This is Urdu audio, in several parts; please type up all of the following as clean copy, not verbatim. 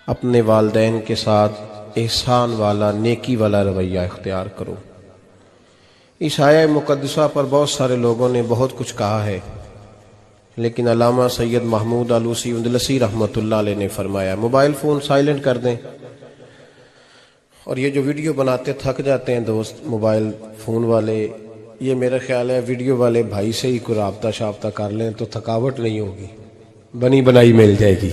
اپنے والدین کے ساتھ احسان والا نیکی والا رویہ اختیار کرو۔ اس آیہ مقدسہ پر بہت سارے لوگوں نے بہت کچھ کہا ہے، لیکن علامہ سید محمود آلوسی اندلسی رحمۃ اللہ علیہ نے فرمایا موبائل فون سائلنٹ کر دیں، اور یہ جو ویڈیو بناتے تھک جاتے ہیں دوست موبائل فون والے، یہ میرا خیال ہے ویڈیو والے بھائی سے ہی کوئی رابطہ شابطہ کر لیں تو تھکاوٹ نہیں ہوگی، بنی بنائی مل جائے گی۔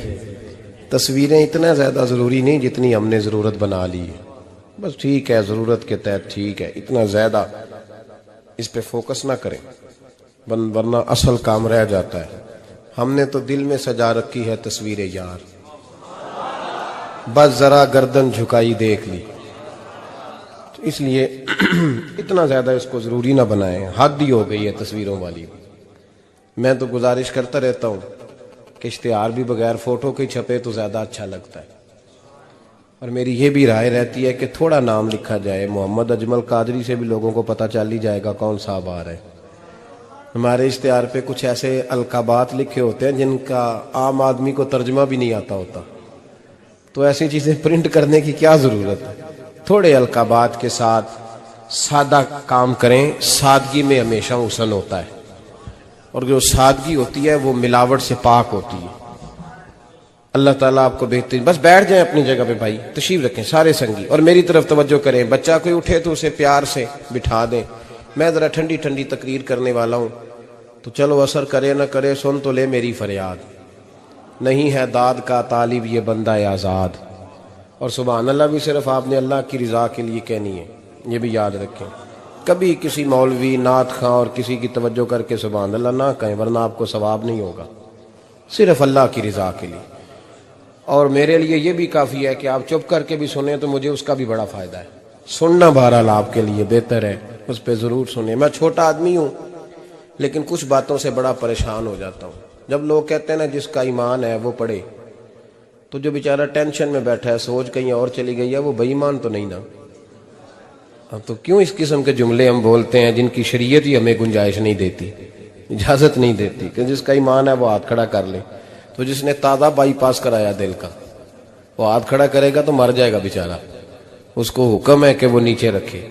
تصویریں اتنا زیادہ ضروری نہیں جتنی ہم نے ضرورت بنا لی ہے، بس ٹھیک ہے ضرورت کے تحت ٹھیک ہے، اتنا زیادہ اس پہ فوکس نہ کریں ورنہ اصل کام رہ جاتا ہے۔ ہم نے تو دل میں سجا رکھی ہے تصویر یار، بس ذرا گردن جھکائی دیکھ لی، اس لیے اتنا زیادہ اس کو ضروری نہ بنائیں، حد ہی ہو گئی ہے تصویروں والی۔ میں تو گزارش کرتا رہتا ہوں کہ اشتہار بھی بغیر فوٹو کے چھپے تو زیادہ اچھا لگتا ہے، اور میری یہ بھی رائے رہتی ہے کہ تھوڑا نام لکھا جائے، محمد اجمل قادری سے بھی لوگوں کو پتہ چل ہی جائے گا کون صاحب آ رہے ہیں۔ ہمارے اشتہار پہ کچھ ایسے القابات لکھے ہوتے ہیں جن کا عام آدمی کو ترجمہ بھی نہیں آتا ہوتا، تو ایسی چیزیں پرنٹ کرنے کی کیا ضرورت ہے؟ تھوڑے القابات کے ساتھ سادہ کام کریں، سادگی میں ہمیشہ حسن ہوتا ہے، اور جو سادگی ہوتی ہے وہ ملاوٹ سے پاک ہوتی ہے۔ اللہ تعالیٰ آپ کو بہترین، بس بیٹھ جائیں اپنی جگہ پہ بھائی، تشریف رکھیں سارے سنگی، اور میری طرف توجہ کریں۔ بچہ کوئی اٹھے تو اسے پیار سے بٹھا دیں۔ میں ذرا ٹھنڈی ٹھنڈی تقریر کرنے والا ہوں، تو چلو اثر کرے نہ کرے سن تو لے میری فریاد، نہیں ہے داد کا طالب یہ بندہ آزاد، اور سبحان اللہ بھی صرف آپ نے اللہ کی رضا کے لیے کہنی ہے، یہ بھی یاد رکھیں۔ کبھی کسی مولوی نعت خواں اور کسی کی توجہ کر کے سبحان اللہ نہ کہیں، ورنہ آپ کو ثواب نہیں ہوگا، صرف اللہ کی رضا کے لیے۔ اور میرے لیے یہ بھی کافی ہے کہ آپ چپ کر کے بھی سنیں تو مجھے اس کا بھی بڑا فائدہ ہے، سننا بہرحال آپ کے لیے بہتر ہے، اس پہ ضرور سنیں۔ میں چھوٹا آدمی ہوں لیکن کچھ باتوں سے بڑا پریشان ہو جاتا ہوں۔ جب لوگ کہتے ہیں نا جس کا ایمان ہے وہ پڑھے، تو جو بیچارہ ٹینشن میں بیٹھا ہے، سوچ کہیں اور چلی گئی ہے، وہ بے ایمان تو نہیں نا؟ تو کیوں اس قسم کے جملے ہم بولتے ہیں جن کی شریعت ہی ہمیں گنجائش نہیں دیتی، اجازت نہیں دیتی کہ جس کا ایمان ہے وہ ہاتھ کھڑا کر لے؟ تو جس نے تازہ بائی پاس کرایا دل کا، وہ ہاتھ کھڑا کرے گا تو مر جائے گا بیچارہ، اس کو حکم ہے کہ وہ نیچے رکھے۔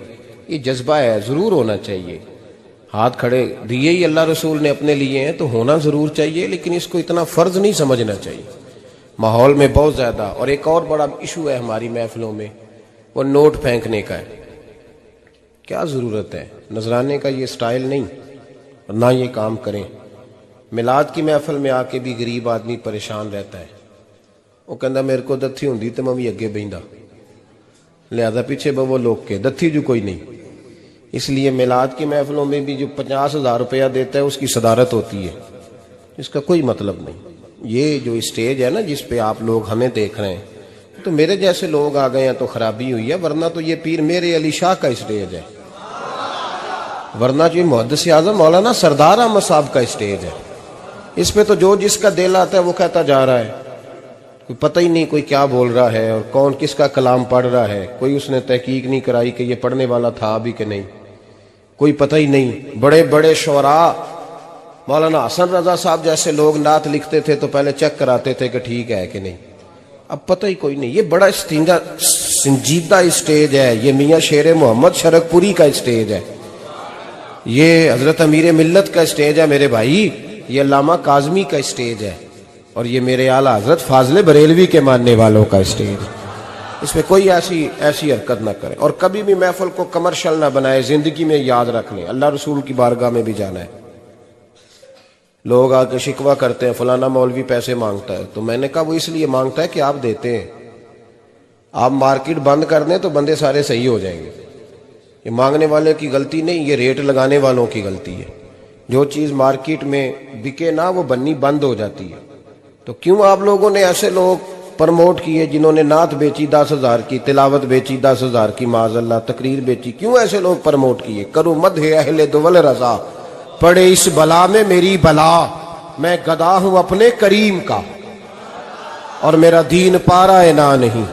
یہ جذبہ ہے، ضرور ہونا چاہیے۔ ہاتھ کھڑے دیے ہی اللہ رسول نے اپنے لیے ہیں تو ہونا ضرور چاہیے، لیکن اس کو اتنا فرض نہیں سمجھنا چاہیے۔ ماحول میں بہت زیادہ، اور ایک اور بڑا ایشو ہے ہماری محفلوں میں، وہ نوٹ پھینکنے کا ہے۔ کیا ضرورت ہے؟ نذرانے کا یہ سٹائل نہیں، نہ یہ کام کریں۔ میلاد کی محفل میں آ کے بھی غریب آدمی پریشان رہتا ہے، وہ کہندا میرے کو دتھی ہوندی تے میں بھی اگے بہندا، لہذا پیچھے بو لوگ کے دتھی جو کوئی نہیں۔ اس لیے میلاد کی محفلوں میں بھی جو 50,000 روپیہ دیتا ہے اس کی صدارت ہوتی ہے، اس کا کوئی مطلب نہیں۔ یہ جو اسٹیج ہے نا جس پہ آپ لوگ ہمیں دیکھ رہے ہیں، تو میرے جیسے لوگ آ گئے ہیں تو خرابی ہوئی ہے، ورنہ تو یہ پیر میرے علی شاہ کا اسٹیج ہے، ورنہ جو محدث اعظم مولانا سردار احمد صاحب کا اسٹیج ہے۔ اس پہ تو جو جس کا دل آتا ہے وہ کہتا جا رہا ہے، کوئی پتہ ہی نہیں کوئی کیا بول رہا ہے اور کون کس کا کلام پڑھ رہا ہے، کوئی اس نے تحقیق نہیں کرائی کہ یہ پڑھنے والا تھا بھی کہ نہیں، کوئی پتہ ہی نہیں۔ بڑے بڑے شعراء، مولانا حسن رضا صاحب جیسے لوگ نعت لکھتے تھے تو پہلے چیک کراتے تھے کہ ٹھیک ہے کہ نہیں، اب پتہ ہی کوئی نہیں۔ یہ بڑا سنجیدہ اسٹیج ہے، یہ میاں شیر محمد شرک پوری کا اسٹیج ہے، یہ حضرت امیر ملت کا اسٹیج ہے میرے بھائی، یہ علامہ کاظمی کا اسٹیج ہے، اور یہ میرے اعلیٰ حضرت فاضل بریلوی کے ماننے والوں کا اسٹیج ہے۔ اس میں کوئی ایسی حرکت نہ کرے، اور کبھی بھی محفل کو کمرشل نہ بنائے۔ زندگی میں یاد رکھ لیں اللہ رسول کی بارگاہ میں بھی جانا ہے۔ لوگ آ کے شکوہ کرتے ہیں فلانا مولوی پیسے مانگتا ہے، تو میں نے کہا وہ اس لیے مانگتا ہے کہ آپ دیتے ہیں۔ آپ مارکیٹ بند کر دیں تو بندے سارے صحیح ہو جائیں گے۔ یہ مانگنے والے کی غلطی نہیں، یہ ریٹ لگانے والوں کی غلطی ہے۔ جو چیز مارکیٹ میں بکے نہ وہ بننی بند ہو جاتی ہے۔ تو کیوں آپ لوگوں نے ایسے لوگ پرموٹ کیے جنہوں نے نعت بیچی 10,000 کی، تلاوت بیچی 10,000 کی، معاذ اللہ تقریر بیچی، کیوں ایسے لوگ پرموٹ کیے؟ کرو مدح اہل دول رضا، پڑے اس بلا میں میری بلا، میں گدا ہوں اپنے کریم کا، اور میرا دین پارا ہے نہ نہیں۔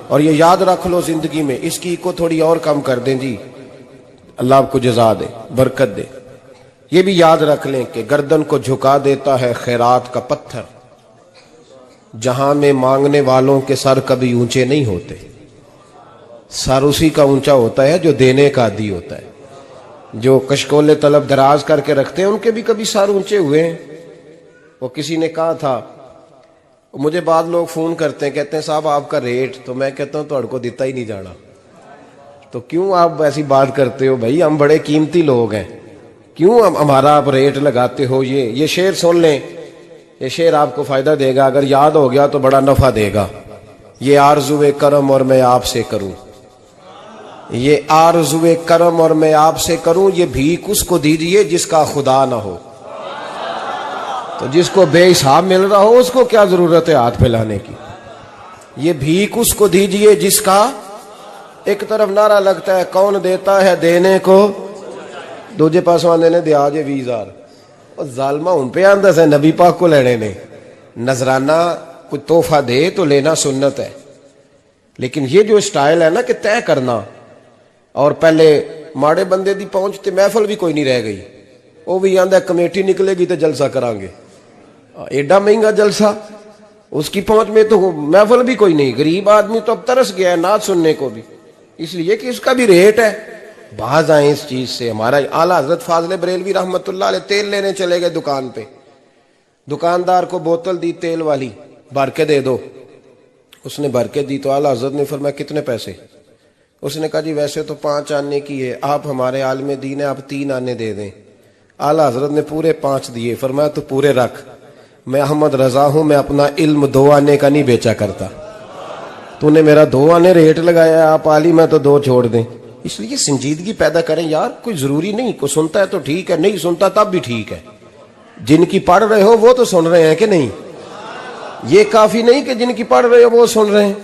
اور یہ یاد رکھ لو زندگی میں، اس کی کو تھوڑی اور کم کر دیں جی، اللہ آپ کو جزا دے، برکت دے۔ یہ بھی یاد رکھ لیں کہ گردن کو جھکا دیتا ہے خیرات کا پتھر، جہاں میں مانگنے والوں کے سر کبھی اونچے نہیں ہوتے، سر اسی کا اونچا ہوتا ہے جو دینے کا عادی ہوتا ہے۔ جو کشکول طلب دراز کر کے رکھتے ہیں ان کے بھی کبھی سر اونچے ہوئے ہیں۔ وہ کسی نے کہا تھا، مجھے بعض لوگ فون کرتے ہیں، کہتے ہیں صاحب آپ کا ریٹ، تو میں کہتا ہوں تہاڈے کو دیتا ہی نہیں جانا، تو کیوں آپ ایسی بات کرتے ہو بھائی، ہم بڑے قیمتی لوگ ہیں، کیوں ہمارا آپ ریٹ لگاتے ہو؟ یہ شعر سن لیں، یہ شعر آپ کو فائدہ دے گا، اگر یاد ہو گیا تو بڑا نفع دے گا۔ یہ آرزو کرم اور میں آپ سے کروں، یہ آرزو کرم اور میں آپ سے کروں، یہ بھیک اس کو دیجئے جس کا خدا نہ ہو۔ تو جس کو بے حساب مل رہا ہو اس کو کیا ضرورت ہے ہاتھ پھیلانے کی؟ یہ بھیک اس کو دیجئے جس کا، ایک طرف نعرہ لگتا ہے کون دیتا ہے دینے کو، دوجے پاس آندے نے دیا جے 20,000، اور ظالمہ ان پہ آندہ سے نبی پاک کو لینے نے۔ نذرانہ کوئی تحفہ دے تو لینا سنت ہے، لیکن یہ جو سٹائل ہے نا کہ طے کرنا، اور پہلے ماڑے بندے دی پہنچتے محفل بھی کوئی نہیں رہ گئی، وہ بھی آندہ کمیٹی نکلے گی تو جلسہ کران گے، ایڈا مہنگا جلسہ، اس کی پہنچ میں تو محفل بھی کوئی نہیں، غریب آدمی تو اب ترس گیا ہے نعت سننے کو بھی، اس لیے کہ اس کا بھی ریٹ ہے۔ باز آئیں اس چیز سے۔ ہمارا اعلیٰ حضرت فاضل بریلوی رحمت اللہ علیہ تیل لینے چلے گئے دکان پہ، دکاندار کو بوتل دی تیل والی، بھر کے دے دو، اس نے بھر کے دی تو اعلیٰ حضرت نے فرمایا کتنے پیسے؟ اس نے کہا جی ویسے تو 5 آنے کی ہے، آپ ہمارے عالم دین ہیں، آپ 3 آنے دے دیں۔ اعلیٰ حضرت نے پورے 5 دیے، فرمایا تو پورے رکھ، میں احمد رضا ہوں، میں اپنا علم 2 آنے کا نہیں بیچا کرتا، تو نے میرا 2 آنے ریٹ لگایا، آپ عالم ہے تو 2 چھوڑ دیں۔ اس لیے سنجیدگی پیدا کریں یار، کوئی ضروری نہیں، کوئی سنتا ہے تو ٹھیک ہے، نہیں سنتا تب بھی ٹھیک ہے، جن کی پڑھ رہے ہو وہ تو سن رہے ہیں کہ نہیں، یہ کافی نہیں کہ جن کی پڑھ رہے ہو وہ سن رہے ہیں۔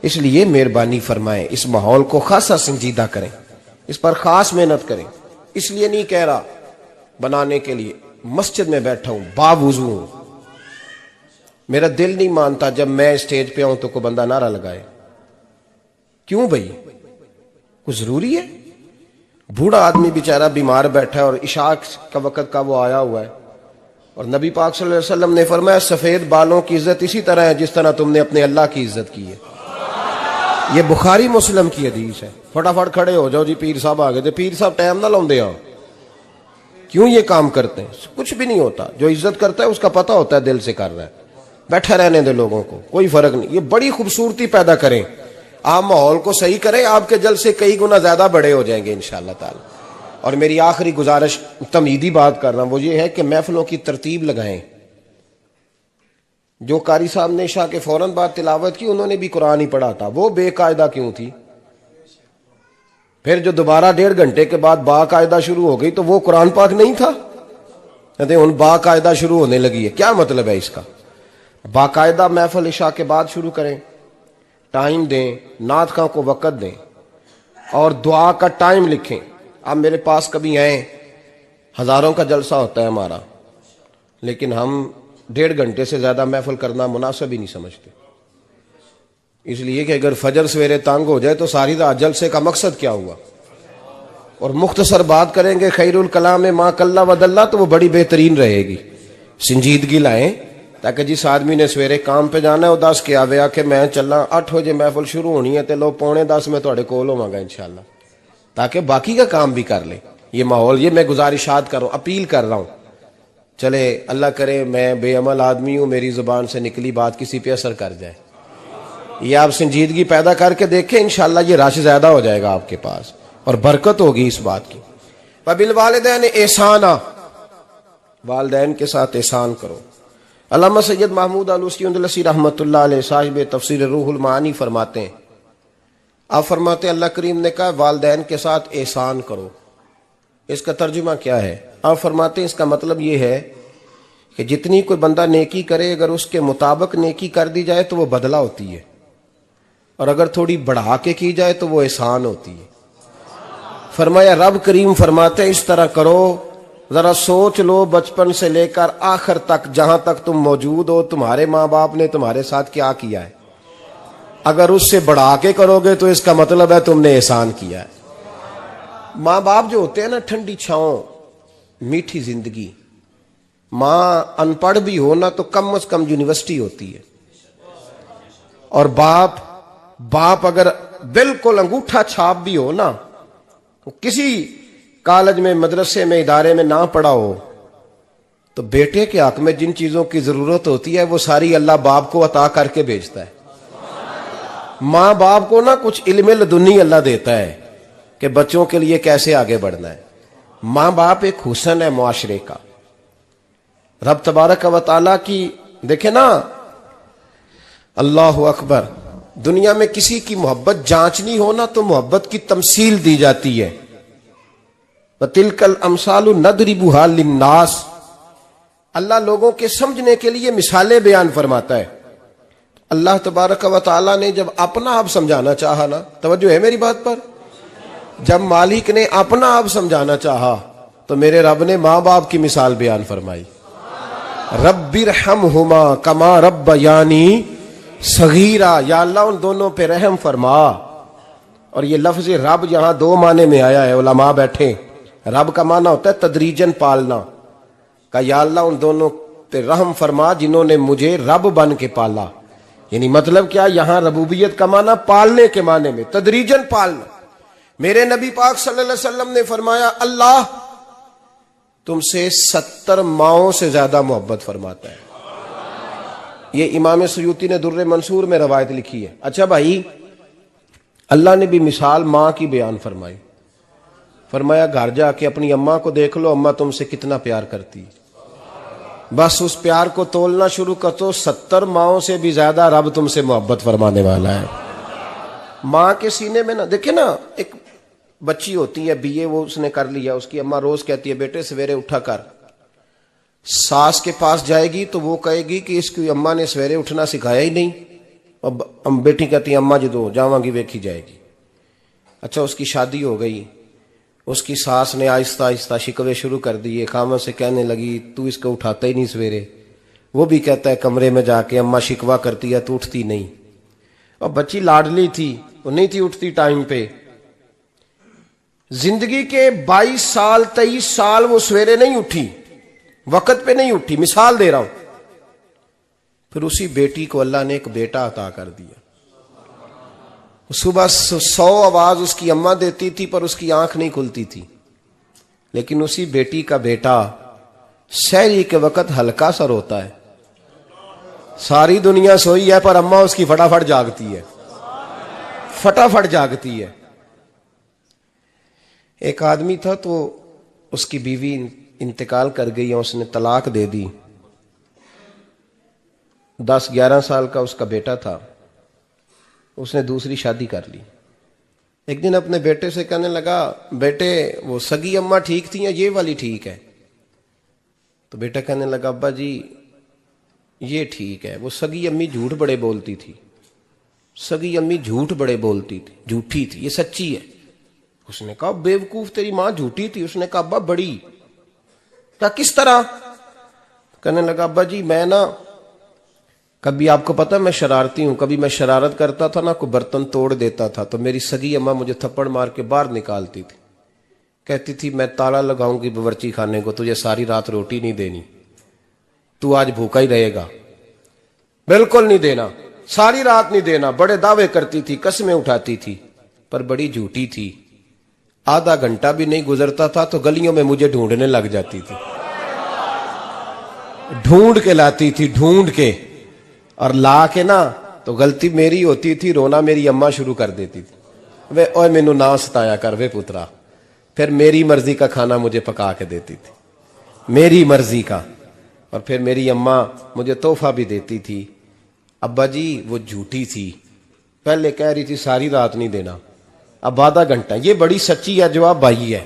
اس لیے مہربانی فرمائیں، اس ماحول کو خاصا سنجیدہ کریں، اس پر خاص محنت کریں۔ اس لیے نہیں کہہ رہا بنانے کے لیے، مسجد میں بیٹھا ہوں باوضو ہوں، میرا دل نہیں مانتا جب میں اسٹیج پہ آؤں تو کوئی بندہ نعرہ لگائے، کیوں بھائی؟ کوئی ضروری ہے؟ بوڑھا آدمی بیچارہ بیمار بیٹھا ہے اور عشاء کا وقت کا وہ آیا ہوا ہے، اور نبی پاک صلی اللہ علیہ وسلم نے فرمایا سفید بالوں کی عزت اسی طرح ہے جس طرح تم نے اپنے اللہ کی عزت کی ہے۔ یہ بخاری مسلم کی حدیث ہے۔ فٹافٹ کھڑے ہو جاؤ جی پیر صاحب آگے تھے، پیر صاحب ٹائم نہ لاؤندے ہاں، کیوں یہ کام کرتے ہیں؟ کچھ بھی نہیں ہوتا، جو عزت کرتا ہے اس کا پتہ ہوتا ہے دل سے کر رہا ہے، بیٹھے رہنے دے لوگوں کو، کوئی فرق نہیں۔ یہ بڑی خوبصورتی پیدا کریں، آپ ماحول کو صحیح کریں، آپ کے جلسے کئی گنا زیادہ بڑے ہو جائیں گے انشاءاللہ تعالی۔ اور میری آخری گزارش، تمہیدی بات کر رہا ہوں، وہ یہ ہے کہ محفلوں کی ترتیب لگائیں۔ جو قاری صاحب نے عشاء کے فوراً بعد تلاوت کی انہوں نے بھی قرآن ہی پڑھا تھا، وہ بے قاعدہ کیوں تھی؟ پھر جو دوبارہ 1.5 گھنٹے کے بعد باقاعدہ شروع ہو گئی تو وہ قرآن پاک نہیں تھا؟ کہتے ہیں ان باقاعدہ شروع ہونے لگی ہے، کیا مطلب ہے اس کا؟ باقاعدہ محفل عشاء کے بعد شروع کریں، ٹائم دیں، نعت خواں کو وقت دیں، اور دعا کا ٹائم لکھیں۔ آپ میرے پاس کبھی آئیں، ہزاروں کا جلسہ ہوتا ہے ہمارا، لیکن ہم 1.5 گھنٹے سے زیادہ محفل کرنا مناسب ہی نہیں سمجھتے، اس لیے کہ اگر فجر سویرے تانگ ہو جائے تو ساری رات جلسے کا مقصد کیا ہوا؟ اور مختصر بات کریں گے خیر الکلام ما کلا ودلہ تو وہ بڑی بہترین رہے گی۔ سنجیدگی لائیں، تاکہ جس آدمی نے سویرے کام پہ جانا ہے وہ 10 کے آوے کہ میں چلنا 8 بجے محفل شروع ہونی ہے تے لوگ 9:45 میں تھوڑے کول ہوواں گا انشاءاللہ، تاکہ باقی کا کام بھی کر لیں۔ یہ ماحول، یہ میں گزارشات کر رہا ہوں، اپیل کر رہا ہوں۔ چلے اللہ کرے میں بے عمل آدمی ہوں، میری زبان سے نکلی بات کسی پہ اثر کر جائے، یہ آپ سنجیدگی پیدا کر کے دیکھیں، انشاءاللہ یہ رش زیادہ ہو جائے گا آپ کے پاس اور برکت ہوگی اس بات کی۔ وبالوالدین احسانا، والدین کے ساتھ احسان کرو۔ علامہ سید محمود آلوسی اندلسی رحمۃ اللہ علیہ صاحب تفسیر روح المعانی فرماتے ہیں، آپ فرماتے ہیں اللہ کریم نے کہا والدین کے ساتھ احسان کرو، اس کا ترجمہ کیا ہے؟ آپ فرماتے ہیں اس کا مطلب یہ ہے کہ جتنی کوئی بندہ نیکی کرے اگر اس کے مطابق نیکی کر دی جائے تو وہ بدلہ ہوتی ہے، اور اگر تھوڑی بڑھا کے کی جائے تو وہ احسان ہوتی ہے۔ فرمایا رب کریم فرماتے ہیں اس طرح کرو، ذرا سوچ لو بچپن سے لے کر آخر تک جہاں تک تم موجود ہو تمہارے ماں باپ نے تمہارے ساتھ کیا کیا ہے، اگر اس سے بڑھا کے کرو گے تو اس کا مطلب ہے تم نے احسان کیا ہے۔ ماں باپ جو ہوتے ہیں نا، ٹھنڈی چھاؤں، میٹھی زندگی، ماں ان پڑھ بھی ہو نا تو کم از کم یونیورسٹی ہوتی ہے، اور باپ اگر بالکل انگوٹھا چھاپ بھی ہو نا، کسی کالج میں، مدرسے میں، ادارے میں نہ پڑھا ہو، تو بیٹے کے حق میں جن چیزوں کی ضرورت ہوتی ہے وہ ساری اللہ باپ کو عطا کر کے بھیجتا ہے۔ ماں باپ کو نہ کچھ علم لدنی اللہ دیتا ہے کہ بچوں کے لیے کیسے آگے بڑھنا ہے۔ ماں باپ ایک حسن ہے معاشرے کا۔ رب تبارک و تعالیٰ کی دیکھیں نا، اللہ اکبر، دنیا میں کسی کی محبت جانچنی ہو نا تو محبت کی تمثیل دی جاتی ہے۔ وَتِلْكَ الْأَمْثَالُ نَضْرِبُهَا لِلنَّاسِ، اللہ لوگوں کے سمجھنے کے لیے مثالیں بیان فرماتا ہے۔ اللہ تبارک و تعالیٰ نے جب اپنا آپ سمجھانا چاہا نا، توجہ ہے میری بات پر، جب مالک نے اپنا آپ سمجھانا چاہا تو میرے رب نے ماں باپ کی مثال بیان فرمائی۔ رب ارحمہما کما ربیانی صغیرا، یا اللہ ان دونوں پہ رحم فرما۔ اور یہ لفظ رب یہاں دو معنی میں آیا ہے، علماء بیٹھے۔ رب کا معنی ہوتا ہے تدریجن پالنا، کہ یا اللہ ان دونوں پہ رحم فرما جنہوں نے مجھے رب بن کے پالا۔ یعنی مطلب کیا، یہاں ربوبیت کا معنی پالنے کے معنی میں، تدریجن پالنا۔ میرے نبی پاک صلی اللہ علیہ وسلم نے فرمایا اللہ تم سے 70 ماؤں سے زیادہ محبت فرماتا ہے۔ یہ امام سیوطی نے در منصور میں روایت لکھی ہے۔ اچھا بھائی، اللہ نے بھی مثال ماں کی بیان فرمائی، فرمایا گھر جا کے اپنی اماں کو دیکھ لو، اماں تم سے کتنا پیار کرتی، بس اس پیار کو تولنا شروع کر تو 70 ماؤں سے بھی زیادہ رب تم سے محبت فرمانے والا ہے۔ ماں کے سینے میں نا، دیکھیں نا، ایک بچی ہوتی ہے BA، وہ اس نے کر لیا، اس کی اماں روز کہتی ہے بیٹے سویرے اٹھا کر۔ ساس کے پاس جائے گی تو وہ کہے گی کہ اس کی اماں نے سویرے اٹھنا سکھایا ہی نہیں، اور بیٹی کہتی ہے اماں جدو جاواں گی ویکھی جائے گی۔ اچھا اس کی شادی ہو گئی، اس کی ساس نے آہستہ آہستہ شکوے شروع کر دیے، خامن سے کہنے لگی تو اس کو اٹھاتا ہی نہیں سویرے۔ وہ بھی کہتا ہے کمرے میں جا کے اماں شکوہ کرتی ہے تو اٹھتی نہیں، اور بچی لاڈلی تھی، وہ نہیں تھی اٹھتی ٹائم پہ۔ زندگی کے 22 سال 23 سال وہ سویرے نہیں اٹھی، وقت پہ نہیں اٹھی، مثال دے رہا ہوں۔ پھر اسی بیٹی کو اللہ نے ایک بیٹا عطا کر دیا۔ صبح 100 آواز اس کی اماں دیتی تھی پر اس کی آنکھ نہیں کھلتی تھی، لیکن اسی بیٹی کا بیٹا سحری کے وقت ہلکا سا روتا ہے، ساری دنیا سوئی ہے پر اماں اس کی فٹافٹ جاگتی ہے، فٹافٹ جاگتی ہے۔ ایک آدمی تھا تو اس کی بیوی انتقال کر گئی اور اس نے طلاق دے دی۔ 10-11 سال کا اس کا بیٹا تھا، اس نے دوسری شادی کر لی۔ ایک دن اپنے بیٹے سے کہنے لگا بیٹے وہ سگی اماں ٹھیک تھی یا یہ والی ٹھیک ہے؟ تو بیٹا کہنے لگا ابا جی یہ ٹھیک ہے، وہ سگی امی جھوٹ بڑے بولتی تھی، سگی امی جھوٹ بڑے بولتی تھی، جھوٹی تھی، یہ سچی ہے۔ اس نے کہا بیوقوف تیری ماں جھوٹی تھی؟ اس نے کہا ابا بڑی۔ کہا کس طرح؟ کہنے لگا ابا جی میں نا کبھی، آپ کو پتا میں شرارتی ہوں، کبھی میں شرارت کرتا تھا نا، کوئی برتن توڑ دیتا تھا تو میری سگی اماں مجھے تھپڑ مار کے باہر نکالتی تھی، کہتی تھی میں تالا لگاؤں گی باورچی خانے کو، تجھے ساری رات روٹی نہیں دینی، تو آج بھوکا ہی رہے گا، بالکل نہیں دینا، ساری رات نہیں دینا۔ بڑے دعوے کرتی تھی، قسمیں اٹھاتی تھی، پر بڑی جھوٹی تھی۔ آدھا گھنٹہ بھی نہیں گزرتا تھا تو گلیوں میں مجھے ڈھونڈنے لگ جاتی تھی، ڈھونڈ کے لاتی تھی، ڈھونڈ کے، اور لا کے نا تو غلطی میری ہوتی تھی، رونا میری اماں شروع کر دیتی تھی، وے اوے مینوں نہ ستایا کر وے پترا۔ پھر میری مرضی کا کھانا مجھے پکا کے دیتی تھی، میری مرضی کا، اور پھر میری اماں مجھے تحفہ بھی دیتی تھی۔ ابا جی وہ جھوٹی تھی، پہلے کہہ رہی تھی ساری رات نہیں دینا، اب آدھا گھنٹہ، یہ بڑی سچی ہے جواب بھائی ہے۔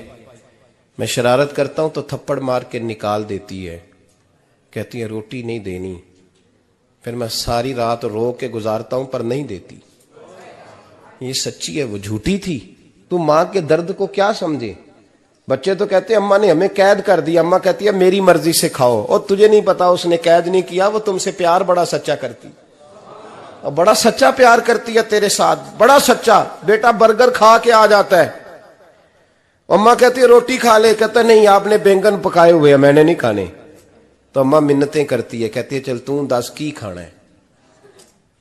میں شرارت کرتا ہوں تو تھپڑ مار کے نکال دیتی ہے، کہتی ہے روٹی نہیں دینی، پھر میں ساری رات رو کے گزارتا ہوں پر نہیں دیتی۔ یہ سچی ہے، وہ جھوٹی تھی۔ تو ماں کے درد کو کیا سمجھے؟ بچے تو کہتے ہیں اماں نے ہمیں قید کر دیا، اماں کہتی ہے میری مرضی سے کھاؤ، اور تجھے نہیں پتا اس نے قید نہیں کیا، وہ تم سے پیار بڑا سچا کرتی، اور بڑا سچا پیار کرتی ہے تیرے ساتھ، بڑا سچا۔ بیٹا برگر کھا کے آ جاتا ہے، اماں کہتی ہے روٹی کھا لے، کہتا ہے نہیں آپ نے بینگن پکائے ہوئے ہیں میں نے نہیں کھانے، تو اماں منتیں کرتی ہے، کہتی ہے چل توں دس کی کھانا ہے،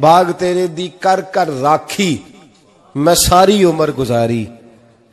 ਬਾਗ ਤੇਰੇ ਦੀ ਕਰ ਕਰ ਰਾਖੀ ਮੈਂ ਸਾਰੀ ਉਮਰ ਗੁਜ਼ਾਰੀ।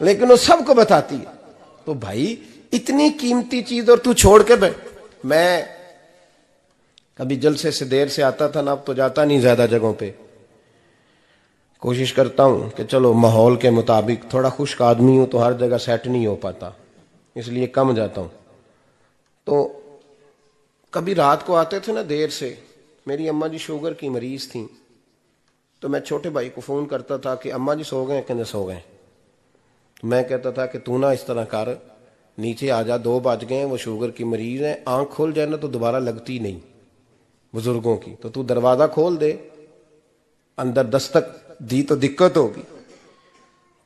لیکن وہ سب کو بتاتی ہے. تو بھائی اتنی قیمتی چیز اور تو چھوڑ کے میں کبھی جلسے سے دیر سے آتا تھا نا، اب تو جاتا نہیں زیادہ جگہوں پہ. کوشش کرتا ہوں کہ چلو ماحول کے مطابق، تھوڑا خشک آدمی ہوں تو ہر جگہ سیٹ نہیں ہو پاتا، اس لیے کم جاتا ہوں. تو کبھی رات کو آتے تھے نا دیر سے، میری اماں جی شوگر کی مریض تھیں، تو میں چھوٹے بھائی کو فون کرتا تھا کہ اماں جی سو گئے کہ نہیں سو گئے. میں کہتا تھا کہ تو نہ اس طرح کر، نیچے آ جا، 2 بج گئے، وہ شوگر کی مریض ہیں، آنکھ کھول جائے نا تو دوبارہ لگتی نہیں بزرگوں کی، تو دروازہ کھول دے، اندر دستک دی تو دقت ہوگی.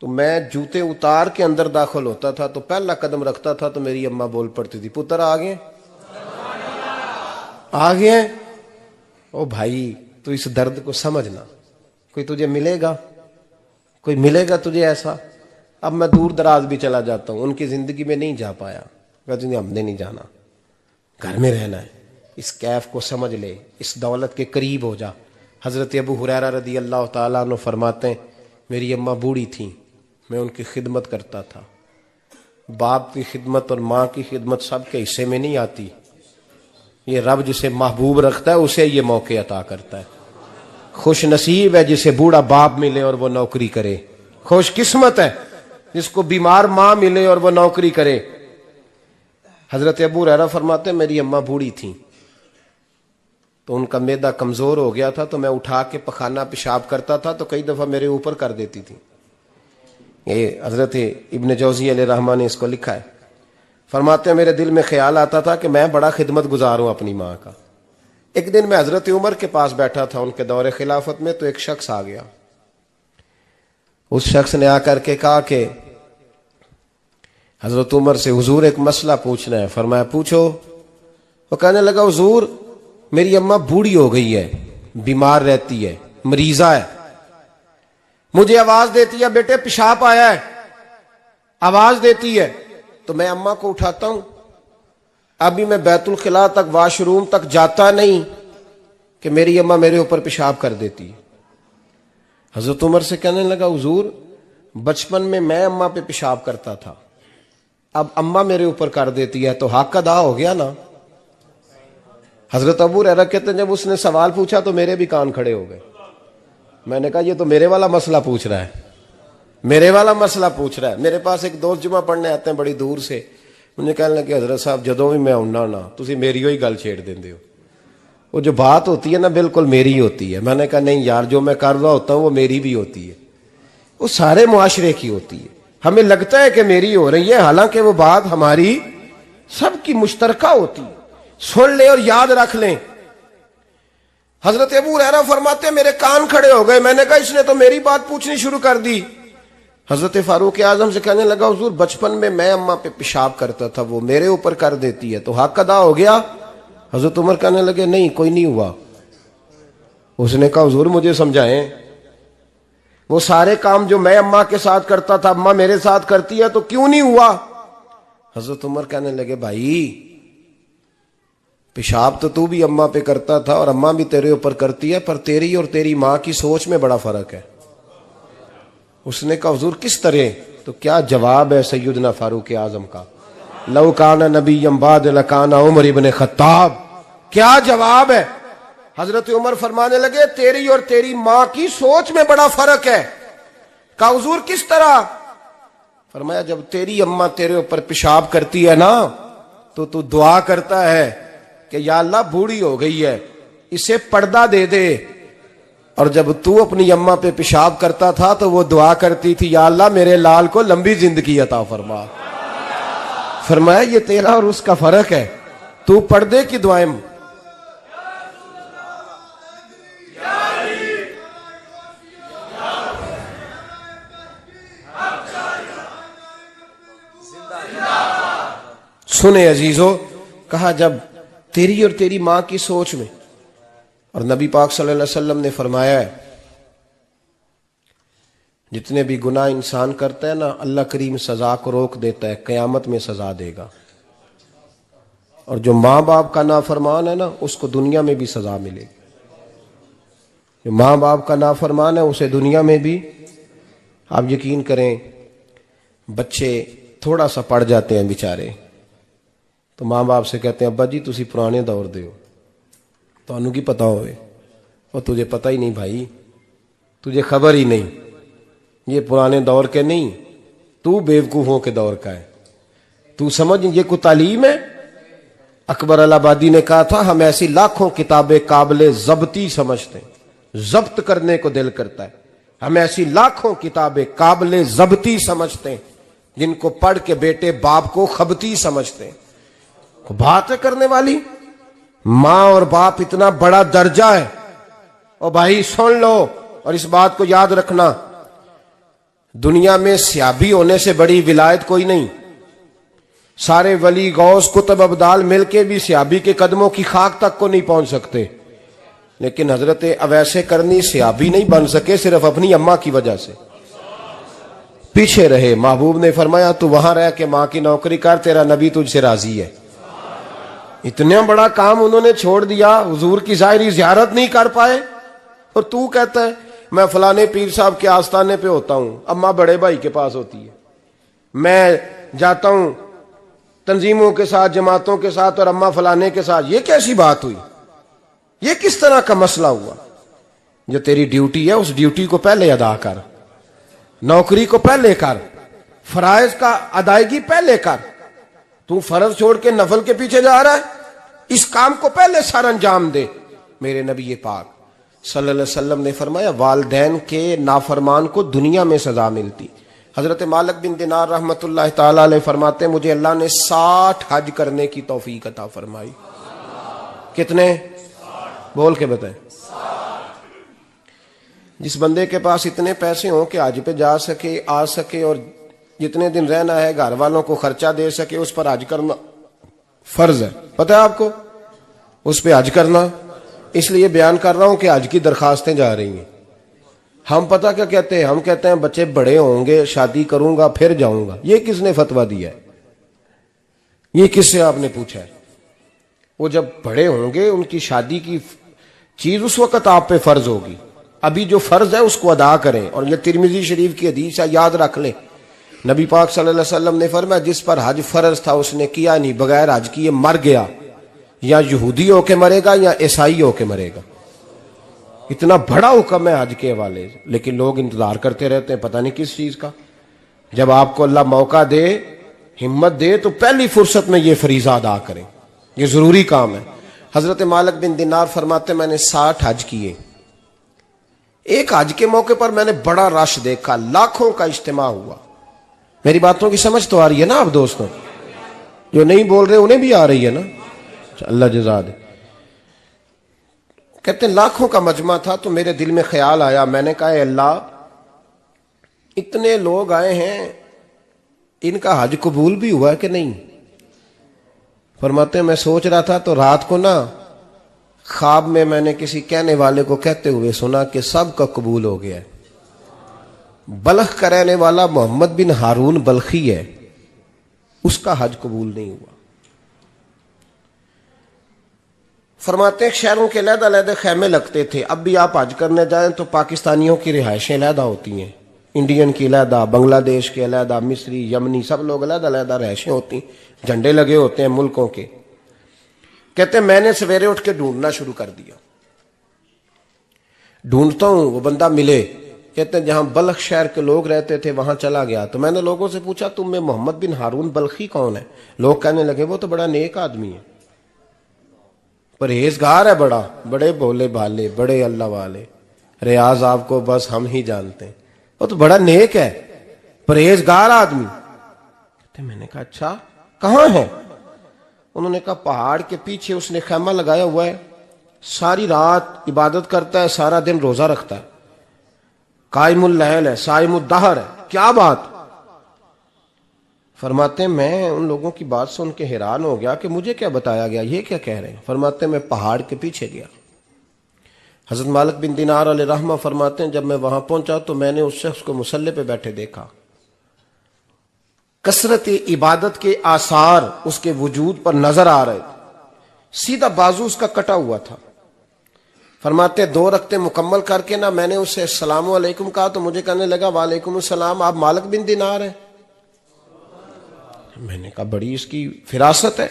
تو میں جوتے اتار کے اندر داخل ہوتا تھا تو پہلا قدم رکھتا تھا تو میری اماں بول پڑتی تھی، پتر آ گئے آ گئے. او بھائی تو اس درد کو سمجھنا، کوئی تجھے ملے گا، کوئی ملے گا تجھے ایسا. اب میں دور دراز بھی چلا جاتا ہوں، ان کی زندگی میں نہیں جا پایا، کہتے ہیں ہم نے نہیں جانا، گھر میں رہنا ہے. اس کیف کو سمجھ لے، اس دولت کے قریب ہو جا. حضرت ابو ہریرہ رضی اللہ تعالیٰ عنہ فرماتے ہیں میری اماں بوڑھی تھیں، میں ان کی خدمت کرتا تھا. باپ کی خدمت اور ماں کی خدمت سب کے حصے میں نہیں آتی، یہ رب جسے محبوب رکھتا ہے اسے یہ موقع عطا کرتا ہے. خوش نصیب ہے جسے بوڑھا باپ ملے اور وہ نوکری کرے، خوش قسمت ہے جس کو بیمار ماں ملے اور وہ نوکری کرے. حضرت ابو ہریرہ فرماتے ہیں میری اماں بوڑھی تھیں تو ان کا معدہ کمزور ہو گیا تھا، تو میں اٹھا کے پخانہ پیشاب کرتا تھا تو کئی دفعہ میرے اوپر کر دیتی تھی. یہ حضرت ابن جوزی علیہ رحمٰن نے اس کو لکھا ہے. فرماتے ہیں میرے دل میں خیال آتا تھا کہ میں بڑا خدمت گزار ہوں اپنی ماں کا. ایک دن میں حضرت عمر کے پاس بیٹھا تھا ان کے دور خلافت میں، تو ایک شخص آ گیا. اس شخص نے آ کر کے کہا کہ حضرت عمر سے حضور ایک مسئلہ پوچھنا ہے. فرمایا پوچھو. وہ کہنے لگا حضور میری اماں بوڑھی ہو گئی ہے، بیمار رہتی ہے، مریضہ ہے، مجھے آواز دیتی ہے بیٹے پیشاب آیا ہے، آواز دیتی ہے تو میں اماں کو اٹھاتا ہوں. ابھی میں بیت الخلاء تک، واش روم تک جاتا نہیں کہ میری اماں میرے اوپر پیشاب کر دیتی ہے. حضرت عمر سے کہنے لگا حضور بچپن میں اماں پہ پیشاب کرتا تھا، اب اماں میرے اوپر کر دیتی ہے تو حق ادا ہو گیا نا. حضرت ابو ہریرہ کہتے ہیں جب اس نے سوال پوچھا تو میرے بھی کان کھڑے ہو گئے. میں نے کہا یہ تو میرے والا مسئلہ پوچھ رہا ہے، میرے والا مسئلہ پوچھ رہا ہے. میرے پاس ایک دوست جمعہ پڑھنے آتے ہیں بڑی دور سے، مجھے کہنے لگے حضرت صاحب جدوں بھی میں آنا نا تسی میری ہوئی گل چھیڑ دیندے ہو، وہ جو بات ہوتی ہے نا بالکل میری ہوتی ہے. میں نے کہا نہیں یار جو میں کر رہا ہوتا ہوں وہ میری بھی ہوتی ہے، وہ سارے معاشرے کی ہوتی ہے. ہمیں لگتا ہے کہ میری ہو رہی ہے، حالانکہ وہ بات ہماری سب کی مشترکہ ہوتی ہے. سن لیں اور یاد رکھ لیں. حضرت ابو ہریرہ فرماتے ہیں میرے کان کھڑے ہو گئے. میں نے کہا اس نے تو میری بات پوچھنی شروع کر دی. حضرت فاروق اعظم سے کہنے لگا حضور بچپن میں اماں پہ پیشاب کرتا تھا، وہ میرے اوپر کر دیتی ہے تو حق ادا ہو گیا. حضرت عمر کہنے لگے نہیں کوئی نہیں ہوا. اس نے کہا حضور مجھے سمجھائیں، وہ سارے کام جو میں اماں کے ساتھ کرتا تھا اماں میرے ساتھ کرتی ہے تو کیوں نہیں ہوا. حضرت عمر کہنے لگے بھائی پیشاب تو بھی اماں پہ کرتا تھا اور اماں بھی تیرے اوپر کرتی ہے، پر تیری اور تیری ماں کی سوچ میں بڑا فرق ہے. اس نے کہا حضور کس طرح؟ تو کیا جواب ہے سیدنا فاروق اعظم کا، لو کان نبی بعد لکان عمر ابن خطاب. کیا جواب ہے؟ حضرت عمر فرمانے لگے تیری اور تیری ماں کی سوچ میں بڑا فرق ہے. کہا حضور کس طرح؟ فرمایا جب تیری اماں تیرے اوپر پیشاب کرتی ہے نا تو دعا کرتا ہے کہ یا اللہ بوڑھی ہو گئی ہے اسے پردہ دے دے، اور جب تو اپنی اماں پہ پیشاب کرتا تھا تو وہ دعا کرتی تھی یا اللہ میرے لال کو لمبی زندگی عطا فرما. فرمایا یہ تیرا اور اس کا فرق ہے، تو پردے کی دعائیں. سنے عزیزو، کہا جب تیری اور تیری ماں کی سوچ میں، اور نبی پاک صلی اللہ علیہ وسلم نے فرمایا ہے جتنے بھی گناہ انسان کرتا ہے نا اللہ کریم سزا کو روک دیتا ہے، قیامت میں سزا دے گا. اور جو ماں باپ کا نافرمان ہے نا اس کو دنیا میں بھی سزا ملے گی. جو ماں باپ کا نافرمان ہے اسے دنیا میں بھی. آپ یقین کریں بچے تھوڑا سا پڑ جاتے ہیں بیچارے تو ماں باپ سے کہتے ہیں ابا جی تسی پرانے دور دے ہو تانوں کی پتا ہوئے اور تجھے پتہ ہی نہیں بھائی تجھے خبر ہی نہیں یہ پرانے دور کے نہیں تو بیوقوفوں کے دور کا ہے تو سمجھ یہ کوئی تعلیم ہے اکبر الہآبادی نے کہا تھا ہم ایسی لاکھوں کتابیں قابل ضبطی سمجھتے ہیں ضبط کرنے کو دل کرتا ہے ہم ایسی لاکھوں کتابیں قابل ضبطی سمجھتے ہیں جن کو پڑھ کے بیٹے باپ کو خبتی سمجھتے ہیں بات ہے کرنے والی ماں اور باپ اتنا بڑا درجہ ہے اور بھائی سن لو اور اس بات کو یاد رکھنا دنیا میں سیابی ہونے سے بڑی ولایت کوئی نہیں سارے ولی غوث کتب ابدال مل کے بھی سیابی کے قدموں کی خاک تک کو نہیں پہنچ سکتے لیکن حضرت اویس کرنی سیابی نہیں بن سکے صرف اپنی اماں کی وجہ سے پیچھے رہے محبوب نے فرمایا تو وہاں رہ کے ماں کی نوکری کر تیرا نبی تجھ سے راضی ہے اتنا بڑا کام انہوں نے چھوڑ دیا حضور کی ظاہری زیارت نہیں کر پائے اور تو کہتا ہے میں فلانے پیر صاحب کے آستانے پہ ہوتا ہوں اماں بڑے بھائی کے پاس ہوتی ہے میں جاتا ہوں تنظیموں کے ساتھ جماعتوں کے ساتھ اور اماں فلانے کے ساتھ یہ کیسی بات ہوئی یہ کس طرح کا مسئلہ ہوا جو تیری ڈیوٹی ہے اس ڈیوٹی کو پہلے ادا کر نوکری کو پہلے کر فرائض کا ادائیگی پہلے کر تو فرض چھوڑ کے نفل کے پیچھے جا رہا ہے اس کام کو پہلے سر انجام دے میرے نبی پاک صلی اللہ علیہ وسلم نے فرمایا والدین کے نافرمان کو دنیا میں سزا ملتی حضرت مالک بن دینار رحمت اللہ تعالی علیہ فرماتے ہیں مجھے اللہ نے 60 حج کرنے کی توفیق عطا فرمائی کتنے بول کے بتائیں جس بندے کے پاس اتنے پیسے ہوں کہ حج پہ جا سکے آ سکے اور جتنے دن رہنا ہے گھر والوں کو خرچہ دے سکے اس پر حج کرنا فرض ہے پتہ ہے آپ کو اس پہ حج کرنا اس لیے بیان کر رہا ہوں کہ حج کی درخواستیں جا رہی ہیں ہم پتہ کیا کہتے ہیں ہم کہتے ہیں بچے بڑے ہوں گے شادی کروں گا پھر جاؤں گا یہ کس نے فتویٰ دیا ہے یہ کس سے آپ نے پوچھا ہے وہ جب بڑے ہوں گے ان کی شادی کی چیز اس وقت آپ پہ فرض ہوگی ابھی جو فرض ہے اس کو ادا کریں اور یہ ترمذی شریف کی حدیث ہے یاد رکھ لیں نبی پاک صلی اللہ علیہ وسلم نے فرمایا جس پر حج فرض تھا اس نے کیا نہیں بغیر حج کیے مر گیا یا یہودی ہو کے مرے گا یا عیسائی ہو کے مرے گا اتنا بڑا حکم ہے حج کے حوالے سے لیکن لوگ انتظار کرتے رہتے ہیں پتہ نہیں کس چیز کا جب آپ کو اللہ موقع دے ہمت دے تو پہلی فرصت میں یہ فریضہ ادا کریں یہ ضروری کام ہے حضرت مالک بن دینار فرماتے میں نے 60 حج کیے ایک حج کے موقع پر میں نے بڑا رش دیکھا لاکھوں کا اجتماع ہوا میری باتوں کی سمجھ تو آ رہی ہے نا آپ دوستوں جو نہیں بول رہے انہیں بھی آ رہی ہے نا اللہ جزا دے کہتے ہیں لاکھوں کا مجمع تھا تو میرے دل میں خیال آیا میں نے کہا اے اللہ اتنے لوگ آئے ہیں ان کا حج قبول بھی ہوا ہے کہ نہیں فرماتے ہیں میں سوچ رہا تھا تو رات کو نا خواب میں نے کسی کہنے والے کو کہتے ہوئے سنا کہ سب کا قبول ہو گیا ہے بلخ کا رہنے والا محمد بن ہارون بلخی ہے اس کا حج قبول نہیں ہوا فرماتے ہیں شہروں کے علیحدہ علیحدہ خیمے لگتے تھے اب بھی آپ حج کرنے جائیں تو پاکستانیوں کی رہائشیں علیحدہ ہوتی ہیں انڈین کی علیحدہ بنگلہ دیش کے علیحدہ مصری یمنی سب لوگ علیحدہ علیحدہ رہائشیں ہوتی ہیں جھنڈے لگے ہوتے ہیں ملکوں کے کہتے ہیں میں نے سویرے اٹھ کے ڈھونڈنا شروع کر دیا ڈھونڈتا ہوں وہ بندہ ملے کہتے ہیں جہاں بلخ شہر کے لوگ رہتے تھے وہاں چلا گیا تو میں نے لوگوں سے پوچھا تم میں محمد بن ہارون بلخی کون ہے لوگ کہنے لگے وہ تو بڑا نیک آدمی ہے پرہیزگار ہے بڑے بھولے بھالے بڑے اللہ والے ریاض آپ کو بس ہم ہی جانتے ہیں وہ تو بڑا نیک ہے پرہیزگار آدمی کہتے میں نے کہا اچھا کہاں ہے انہوں نے کہا پہاڑ کے پیچھے اس نے خیمہ لگایا ہوا ہے ساری رات عبادت کرتا ہے سارا دن روزہ رکھتا ہے قائم اللیل ہے صائم الدہر ہے کیا بات فرماتے ہیں میں ان لوگوں کی بات سن کے حیران ہو گیا کہ مجھے کیا بتایا گیا یہ کیا کہہ رہے ہیں فرماتے ہیں میں پہاڑ کے پیچھے گیا حضرت مالک بن دینار علیہ رحمہ فرماتے ہیں جب میں وہاں پہنچا تو میں نے اس شخص کو مصلی پہ بیٹھے دیکھا کثرت عبادت کے آثار اس کے وجود پر نظر آ رہے تھے سیدھا بازو اس کا کٹا ہوا تھا فرماتے 2 رکعتیں مکمل کر کے نا میں نے اسے السلام علیکم کہا تو مجھے کہنے لگا وعلیکم السلام آپ مالک بن دینار ہیں میں نے کہا بڑی اس کی فراست ہے.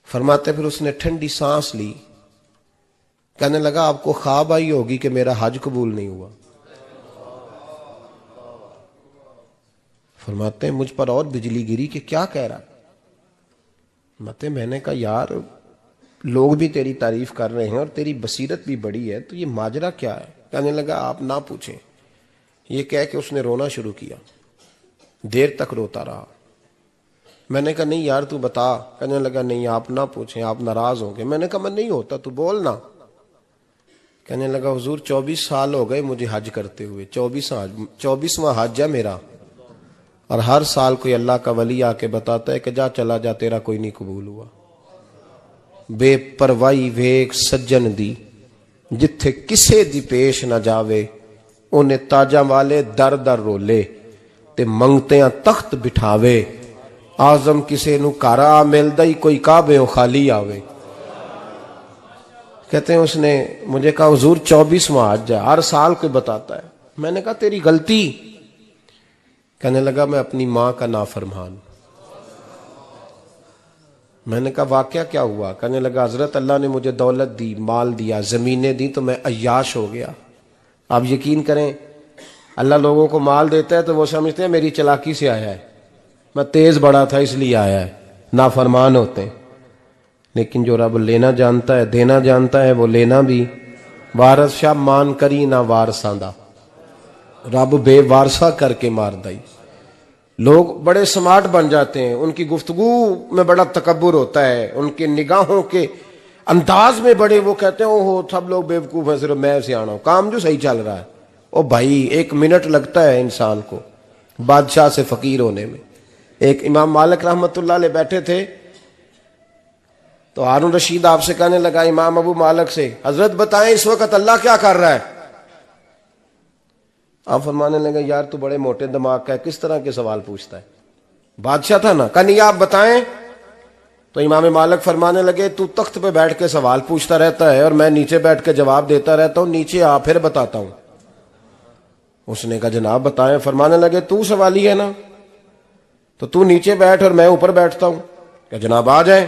فرماتے پھر اس نے ٹھنڈی سانس لی, کہنے لگا آپ کو خواب آئی ہوگی کہ میرا حج قبول نہیں ہوا. فرماتے ہیں مجھ پر اور بجلی گری کہ کیا کہہ رہا. میں نے کہا یار لوگ بھی تیری تعریف کر رہے ہیں اور تیری بصیرت بھی بڑی ہے, تو یہ ماجرا کیا ہے؟ کہنے لگا آپ نہ پوچھیں. یہ کہہ کہ اس نے رونا شروع کیا, دیر تک روتا رہا. میں نے کہا نہیں یار تو بتا. کہنے لگا نہیں آپ نہ پوچھیں, آپ ناراض ہوں گے. میں نے کہا میں نہیں ہوتا, تو بولنا. کہنے لگا حضور 24 سال ہو گئے مجھے حج کرتے ہوئے, 24واں حج ہے میرا, اور ہر سال کوئی اللہ کا ولی آ کے بتاتا ہے کہ جا چلا جا تیرا کوئی نہیں قبول ہوا. بے پروائی ویک سجن دی جتھے کسے دی پیش نہ جاوے, انہیں تاجاں والے در در رولے تے منگتیاں تخت بٹھاوے. آزم کسے نو کارا ملدا ہی کوئی کعبے خالی آوے. کہتے ہیں اس نے مجھے کہا حضور 24واں حج ہے, ہر سال کوئی بتاتا ہے. میں نے کہا تیری غلطی. کہنے لگا میں اپنی ماں کا نافرمان. میں نے کہا واقعہ کیا ہوا؟ کہنے لگا حضرت اللہ نے مجھے دولت دی, مال دیا, زمینیں دی, تو میں عیاش ہو گیا. آپ یقین کریں اللہ لوگوں کو مال دیتا ہے تو وہ سمجھتے ہیں میری چلاکی سے آیا ہے, میں تیز بڑا تھا اس لیے آیا ہے. نافرمان ہوتے ہیں. لیکن جو رب لینا جانتا ہے دینا جانتا ہے وہ لینا بھی. وارث شاہ مان کری نہ وارثاں دا, رب بے وارثہ کر کے مار دائی. لوگ بڑے سمارٹ بن جاتے ہیں, ان کی گفتگو میں بڑا تکبر ہوتا ہے, ان کے نگاہوں کے انداز میں بڑے, وہ کہتے ہیں اوہ سب لوگ بیوقوف ہیں صرف میں سیانا ہوں, کام جو صحیح چل رہا ہے. او بھائی 1 منٹ لگتا ہے انسان کو بادشاہ سے فقیر ہونے میں. ایک امام مالک رحمت اللہ علیہ بیٹھے تھے تو ہارون رشید آپ سے کہنے لگا امام ابو مالک سے, حضرت بتائیں اس وقت اللہ کیا کر رہا ہے؟ آپ فرمانے لگے یار تو بڑے موٹے دماغ کا ہے, کس طرح کے سوال پوچھتا ہے؟ بادشاہ تھا نا. کہا نہیں آپ بتائیں. تو امام مالک فرمانے لگے تو تخت پہ بیٹھ کے سوال پوچھتا رہتا ہے اور میں نیچے بیٹھ کے جواب دیتا رہتا ہوں, نیچے آ پھر بتاتا ہوں. اس نے کہا جناب بتائیں. فرمانے لگے تو سوالی ہے نا, تو تو نیچے بیٹھ اور میں اوپر بیٹھتا ہوں. کہ جناب آ جائیں.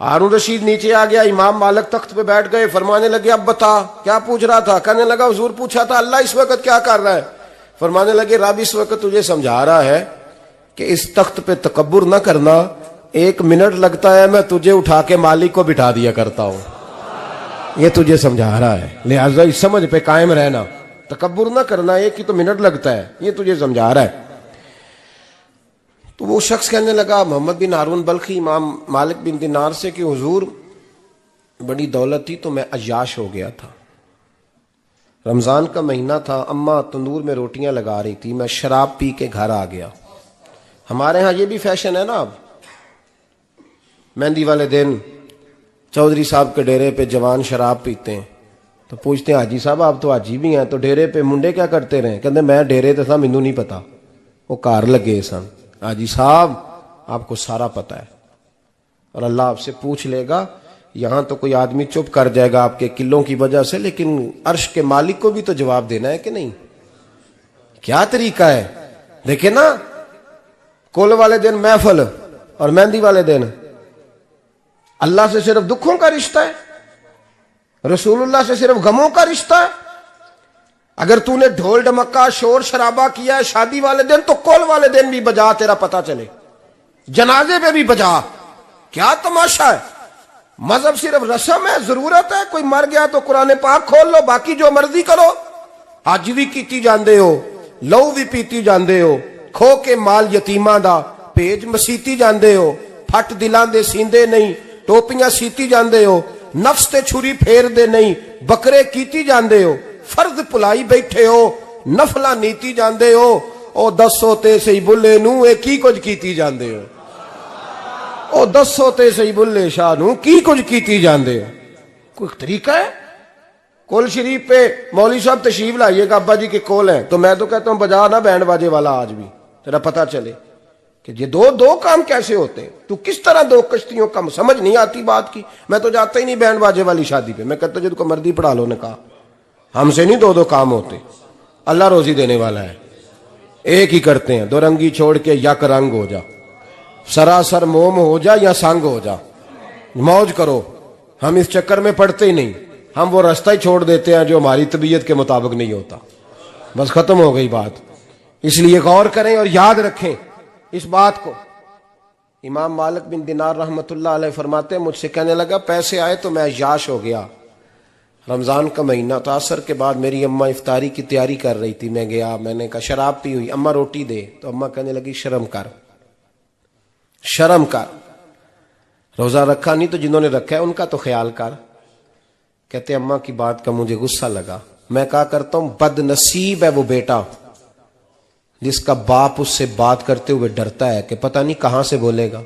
ہارون رشید نیچے آ گیا, امام مالک تخت پہ بیٹھ گئے. فرمانے لگے اب بتا کیا پوچھ رہا تھا؟ کہنے لگا حضور پوچھا تھا اللہ اس وقت کیا کر رہا ہے. فرمانے لگے رب اس وقت تجھے سمجھا رہا ہے کہ اس تخت پہ تکبر نہ کرنا, 1 منٹ لگتا ہے میں تجھے اٹھا کے مالک کو بٹھا دیا کرتا ہوں. یہ تجھے سمجھا رہا ہے, لہٰذا اس سمجھ پہ قائم رہنا, تکبر نہ کرنا, 1 ہی تو منٹ لگتا ہے, یہ تجھے سمجھا رہا ہے. تو وہ شخص کہنے لگا محمد بن ہارون بلخی امام مالک بن دینار سے کہ حضور بڑی دولت تھی تو میں عیاش ہو گیا تھا. رمضان کا مہینہ تھا, اماں تندور میں روٹیاں لگا رہی تھی, میں شراب پی کے گھر آ گیا. ہمارے ہاں یہ بھی فیشن ہے نا, اب مہندی والے دن چودھری صاحب کے ڈیرے پہ جوان شراب پیتے ہیں تو پوچھتے ہیں حاجی صاحب آپ تو حاجی بھی ہیں, تو ڈیرے پہ منڈے کیا کرتے رہے؟ کہتے میں ڈیرے تے تھا مینوں نہیں پتا, وہ کار لگے سن. حاجی صاحب آپ کو سارا پتا ہے, اور اللہ آپ سے پوچھ لے گا. یہاں تو کوئی آدمی چپ کر جائے گا آپ کے قلوں کی وجہ سے, لیکن عرش کے مالک کو بھی تو جواب دینا ہے کہ نہیں؟ کیا طریقہ ہے؟ دیکھیں نا, کل والے دن محفل اور مہندی والے دن اللہ سے صرف دکھوں کا رشتہ ہے, رسول اللہ سے صرف غموں کا رشتہ ہے. اگر تو نے ڈھول ڈمکا شور شرابہ کیا ہے شادی والے دن تو کل والے دن بھی بجا, تیرا پتہ چلے. جنازے پہ بھی بجا. کیا تماشا ہے؟ مذہب صرف رسم ہے, ضرورت ہے. کوئی مر گیا تو قرآن پاک کھول لو, باقی جو مرضی کرو. حج بھی کیتی جاندے ہو, لہو بھی پیتی جاندے ہو, کھو کے مال یتیماں دا پیج مسیتی جاندے ہو, پھٹ دلاں دے سیندے نہیں, ٹوپیاں سیتی جاندے ہو, نفس تے چھری پھیر دے نہیں, بکرے کیتی جاندے ہو, فرض پلائی بیٹھے ہو, نفلا نیتی جاندے ہو. او دسو تے سی بلے نو اے کی کچھ کیتی جاندے ہو, او دسو تے سی بلے شاہ نو کی کچھ کیتی جاندے ہو. کوئی طریقہ ہے؟ کول شریف پہ مولوی صاحب تشریف لائیے گا, ابا جی کے کول ہیں, تو میں تو کہتا ہوں بجا نہ بینڈ باجے والا آج بھی, تیرا پتہ چلے کہ یہ دو کام کیسے ہوتے ہیں. تو کس طرح 2 کشتیوں کا سمجھ نہیں آتی بات کی. میں تو جاتا ہی نہیں بینڈ باجے والی شادی پہ, میں کہتا جب کو مردی پڑھا لو نے کہا, ہم سے نہیں 2 کام ہوتے. اللہ روزی دینے والا ہے. ایک ہی کرتے ہیں، دو رنگی چھوڑ کے یک رنگ ہو جا، سراسر موم ہو جا یا سنگ ہو جا، موج کرو۔ ہم اس چکر میں پڑتے ہی نہیں، ہم وہ راستہ ہی چھوڑ دیتے ہیں جو ہماری طبیعت کے مطابق نہیں ہوتا، بس ختم ہو گئی بات۔ اس لیے غور کریں اور یاد رکھیں اس بات کو۔ امام مالک بن دینار رحمت اللہ علیہ فرماتے ہیں مجھ سے کہنے لگا پیسے آئے تو میں عیاش ہو گیا، رمضان کا مہینہ تھا، عصر کے بعد میری اماں افطاری کی تیاری کر رہی تھی، میں گیا، میں نے کہا شراب پی ہوئی، اماں روٹی دے، تو اماں کہنے لگی شرم کر، شرم کر، روزہ رکھا نہیں تو جنہوں نے رکھا ہے ان کا تو خیال کر۔ کہتے اماں کی بات کا مجھے غصہ لگا، میں کہا کرتا ہوں بد نصیب ہے وہ بیٹا جس کا باپ اس سے بات کرتے ہوئے ڈرتا ہے کہ پتہ نہیں کہاں سے بولے گا۔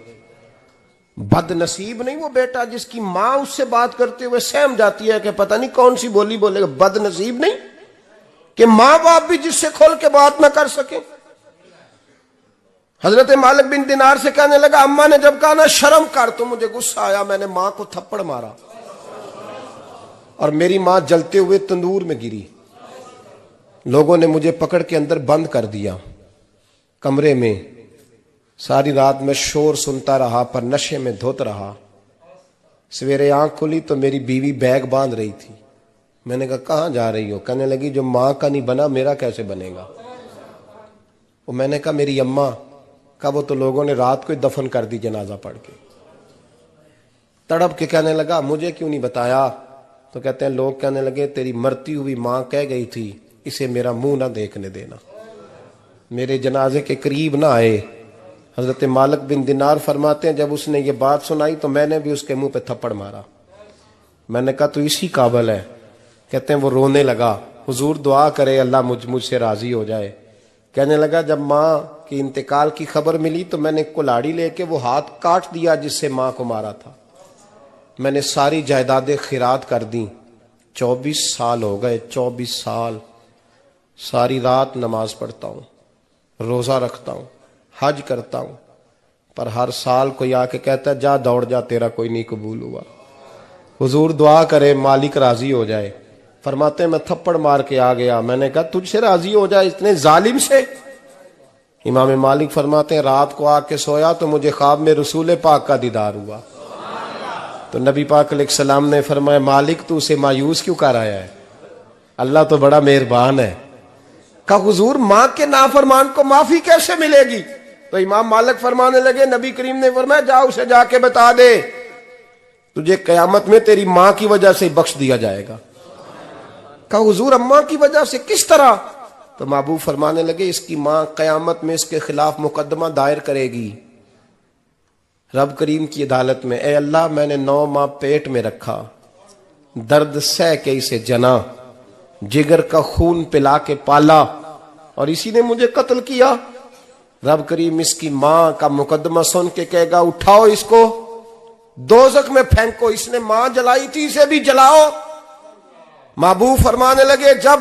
بد نصیب نہیں وہ بیٹا جس کی ماں اس سے بات کرتے ہوئے سہم جاتی ہے کہ پتہ نہیں کون سی بولی بولے گا۔ بد نصیب نہیں کہ ماں باپ بھی جس سے کھول کے بات نہ کر سکیں۔ حضرت مالک بن دینار سے کہنے لگا اماں نے جب کہا نا شرم کر تو مجھے غصہ آیا، میں نے ماں کو تھپڑ مارا اور میری ماں جلتے ہوئے تندور میں گری۔ لوگوں نے مجھے پکڑ کے اندر بند کر دیا کمرے میں، ساری رات میں شور سنتا رہا پر نشے میں دھوت رہا۔ سویرے آنکھ کھلی تو میری بیوی بیگ باندھ رہی تھی، میں نے کہا کہاں جا رہی ہو؟ کہنے لگی جو ماں کا نہیں بنا میرا کیسے بنے گا؟ وہ میں نے کہا میری اماں کا، وہ تو لوگوں نے رات کو ہی دفن کر دی جنازہ پڑھ کے۔ تڑپ کے کہنے لگا مجھے کیوں نہیں بتایا؟ تو کہتے ہیں لوگ کہنے لگے تیری مرتی ہوئی ماں کہہ گئی تھی اسے میرا منہ نہ دیکھنے دینا، میرے جنازے کے قریب نہ آئے۔ حضرت مالک بن دینار فرماتے ہیں جب اس نے یہ بات سنائی تو میں نے بھی اس کے منہ پہ تھپڑ مارا۔ میں نے کہا تو اسی قابل ہے۔ کہتے ہیں وہ رونے لگا، حضور دعا کرے اللہ مجھ سے راضی ہو جائے۔ کہنے لگا جب ماں کی انتقال کی خبر ملی تو میں نے کلاڑی لے کے وہ ہاتھ کاٹ دیا جس سے ماں کو مارا تھا۔ میں نے ساری جائیدادیں خیرات کر دیں۔ 24 سال ہو گئے، 24 سال ساری رات نماز پڑھتا ہوں، روزہ رکھتا ہوں، حج کرتا ہوں، پر ہر سال کوئی آ کے کہتا ہے جا دوڑ جا تیرا کوئی نہیں قبول ہوا۔ حضور دعا کرے مالک راضی ہو جائے۔ فرماتے ہیں میں تھپڑ مار کے آ گیا، میں نے کہا تجھ سے راضی ہو جائے اتنے ظالم سے؟ امام مالک فرماتے ہیں رات کو آ کے سویا تو مجھے خواب میں رسول پاک کا دیدار ہوا، تو نبی پاک علیہ السلام نے فرمایا مالک تو اسے مایوس کیوں کر آیا ہے؟ اللہ تو بڑا مہربان ہے۔ کہا حضور ماں کے نافرمان کو معافی کیسے ملے گی؟ تو امام مالک فرمانے لگے نبی کریم نے فرمایا جا اسے جا کے بتا دے تجھے قیامت میں تیری ماں کی وجہ سے بخش دیا جائے گا۔ کہا حضور اماں کی وجہ سے کس طرح؟ تو محبوب فرمانے لگے اس کی ماں قیامت میں اس کے خلاف مقدمہ دائر کرے گی رب کریم کی عدالت میں، اے اللہ میں نے 9 ماہ پیٹ میں رکھا، درد سہ کے اسے جنا، جگر کا خون پلا کے پالا اور اسی نے مجھے قتل کیا۔ رب کریم اس کی ماں کا مقدمہ سن کے کہے گا اٹھاؤ اس کو دوزخ میں پھینکو، اس نے ماں جلائی تھی اسے بھی جلاؤ۔ محبوب فرمانے لگے جب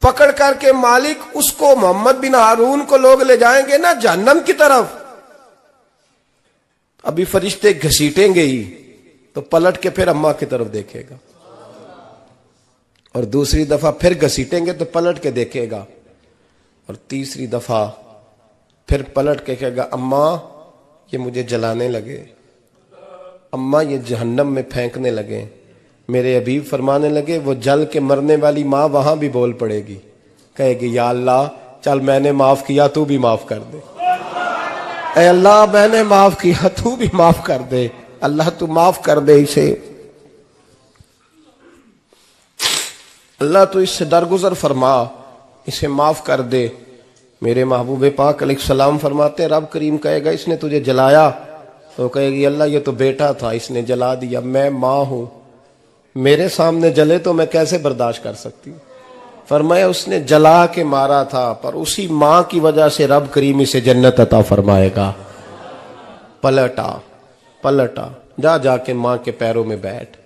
پکڑ کر کے مالک اس کو محمد بن ہارون کو لوگ لے جائیں گے نا جہنم کی طرف، ابھی فرشتے گھسیٹیں گے ہی تو پلٹ کے پھر اماں کی طرف دیکھے گا، اور دوسری دفعہ پھر گھسیٹیں گے تو پلٹ کے دیکھے گا، اور تیسری دفعہ پھر پلٹ کے کہے گا اماں یہ مجھے جلانے لگے، اماں یہ جہنم میں پھینکنے لگے۔ میرے حبیب فرمانے لگے وہ جل کے مرنے والی ماں وہاں بھی بول پڑے گی، کہے گی یا اللہ چل میں نے معاف کیا تو بھی معاف کر دے، اے اللہ میں نے معاف کیا تو بھی معاف کر دے، اللہ تو معاف کر دے اسے، اللہ تو اس سے درگزر فرما، اسے معاف کر دے۔ میرے محبوب پاک علیہ السلام فرماتے ہیں رب کریم کہے گا اس نے تجھے جلایا، تو کہے گی اللہ یہ تو بیٹا تھا اس نے جلا دیا، میں ماں ہوں، میرے سامنے جلے تو میں کیسے برداشت کر سکتی ہوں؟ فرمایا اس نے جلا کے مارا تھا پر اسی ماں کی وجہ سے رب کریم اسے جنت عطا فرمائے گا۔ پلٹا جا کے ماں کے پیروں میں بیٹھ،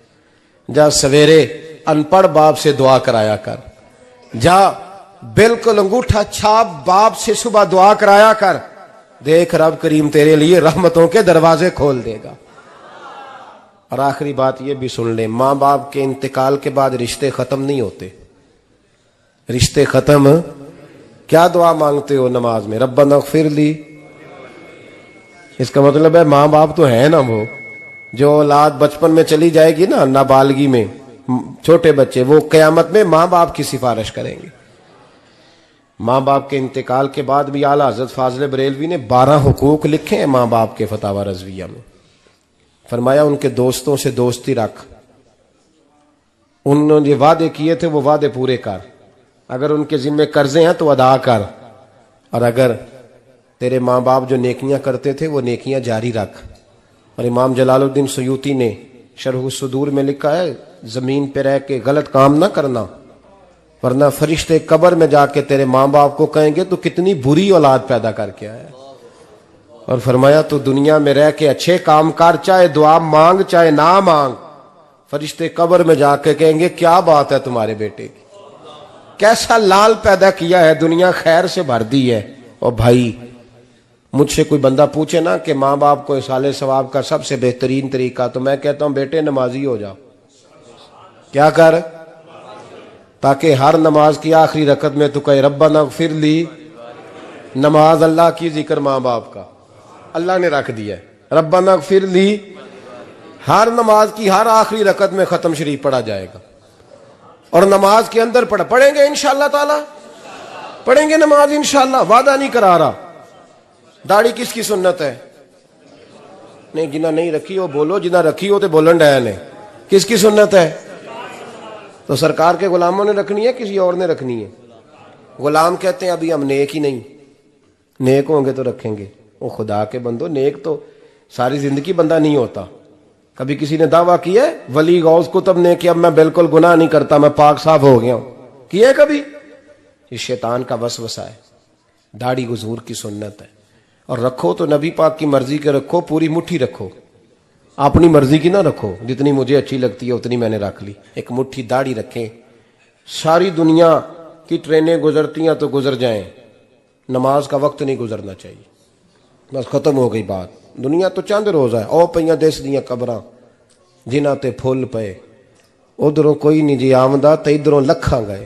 جا سویرے ان پڑھ باپ سے دعا کرایا کر، جا بالکل انگوٹھا چھاپ باپ سے صبح دعا کرایا کر، دیکھ رب کریم تیرے لیے رحمتوں کے دروازے کھول دے گا۔ اور آخری بات یہ بھی سن لیں، ماں باپ کے انتقال کے بعد رشتے ختم نہیں ہوتے، رشتے ختم کیا دعا مانگتے ہو نماز میں؟ ربنا اغفر لی. اس کا مطلب ہے ماں باپ تو ہے نا، وہ جو اولاد بچپن میں چلی جائے گی نا، نابالغی میں، چھوٹے بچے، وہ قیامت میں ماں باپ کی سفارش کریں گے. ماں باپ کے انتقال کے بعد بھی اعلیٰ حضرت فاضل بریلوی نے 12 حقوق لکھے ہیں ماں باپ کے فتاوی رضویہ میں. فرمایا ان کے دوستوں سے دوستی رکھ، انہوں نے جو وعدے کیے تھے وہ وعدے پورے کر، اگر ان کے ذمہ قرضے ہیں تو ادا کر، اور اگر تیرے ماں باپ جو نیکیاں کرتے تھے وہ نیکیاں جاری رکھ. اور امام جلال الدین سیوطی نے شرح الصدور میں لکھا ہے زمین پہ رہ کے غلط کام نہ کرنا، ورنہ فرشتے قبر میں جا کے تیرے ماں باپ کو کہیں گے تو کتنی بری اولاد پیدا کر کے آیا. اور فرمایا تو دنیا میں رہ کے اچھے کام کر، چاہے دعا مانگ چاہے نہ مانگ، فرشتے قبر میں جا کے کہیں گے کیا بات ہے تمہارے بیٹے کی، کیسا لال پیدا کیا ہے، دنیا خیر سے بھر دی ہے. اور بھائی مجھ سے کوئی بندہ پوچھے نا کہ ماں باپ کو اصالہ ثواب کا سب سے بہترین طریقہ، تو میں کہتا ہوں بیٹے نمازی ہو جاؤ. کیا کر؟ تاکہ ہر نماز کی آخری رکعت میں تو کہے ربنا اغفر لی. نماز اللہ کی، ذکر ماں باپ کا، اللہ نے رکھ دیا ہے ربنا اغفر لی. ہر نماز کی ہر آخری رکعت میں ختم شریف پڑھا جائے گا، اور نماز کے اندر پڑھیں گے انشاءاللہ تعالی، پڑھیں گے نماز انشاءاللہ، وعدہ نہیں کرا رہا. داڑھی کس کی سنت ہے؟ نہیں، جنہ نہیں رکھی ہو بولو، جنہ رکھی ہو تو بولن ڈایا نے. کس کی سنت ہے؟ تو سرکار کے غلاموں نے رکھنی ہے کسی اور نے رکھنی ہے؟ غلام کہتے ہیں ابھی ہم نیک ہی نہیں، نیک ہوں گے تو رکھیں گے. وہ خدا کے بندو، نیک تو ساری زندگی بندہ نہیں ہوتا. کبھی کسی نے دعویٰ کیا ہے ولی غوث کتب نے کہ اب میں بالکل گناہ نہیں کرتا، میں پاک صاف ہو گیا ہوں؟ کیا ہے کبھی؟ یہ شیطان کا وسوسہ ہے. داڑھی حضور کی سنت ہے، اور رکھو تو نبی پاک کی مرضی کے رکھو، پوری مٹھی رکھو، اپنی مرضی کی نہ رکھو. جتنی مجھے اچھی لگتی ہے اتنی میں نے رکھ لی. ایک مٹھی داڑھی رکھیں. ساری دنیا کی ٹرینیں گزرتی ہیں تو گزر جائیں، نماز کا وقت نہیں گزرنا چاہیے. بس ختم ہو گئی بات. دنیا تو چند روز ہے، او پئیاں دس دیاں قبراں جنہاں تے پھول پئے، ادھروں کوئی نہیں جی آمدہ تے ادھروں لکھاں گئے.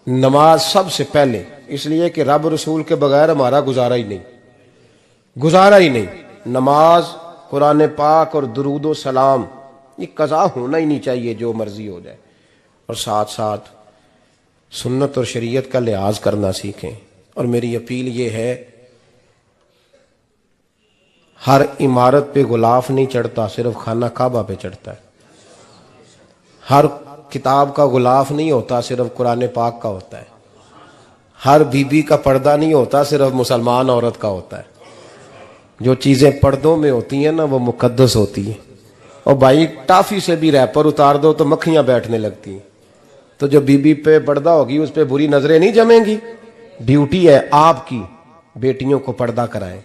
نماز سب سے پہلے، اس لیے کہ رب رسول کے بغیر ہمارا گزارا ہی نہیں. نماز، قرآن پاک اور درود و سلام، یہ قضا ہونا ہی نہیں چاہیے، جو مرضی ہو جائے. اور ساتھ ساتھ سنت اور شریعت کا لحاظ کرنا سیکھیں. اور میری اپیل یہ ہے، ہر عمارت پہ غلاف نہیں چڑھتا، صرف خانہ کعبہ پہ چڑھتا ہے. ہر کتاب کا غلاف نہیں ہوتا، صرف قرآن پاک کا ہوتا ہے. ہر بی بی کا پردہ نہیں ہوتا، صرف مسلمان عورت کا ہوتا ہے. جو چیزیں پردوں میں ہوتی ہیں نا وہ مقدس ہوتی ہیں. اور بھائی ٹافی سے بھی ریپر اتار دو تو مکھیاں بیٹھنے لگتی ہیں. تو جو بی بی پہ پردہ ہوگی اس پہ بری نظریں نہیں جمیں گی. ڈیوٹی ہے آپ کی، بیٹیوں کو پردہ کرائیں،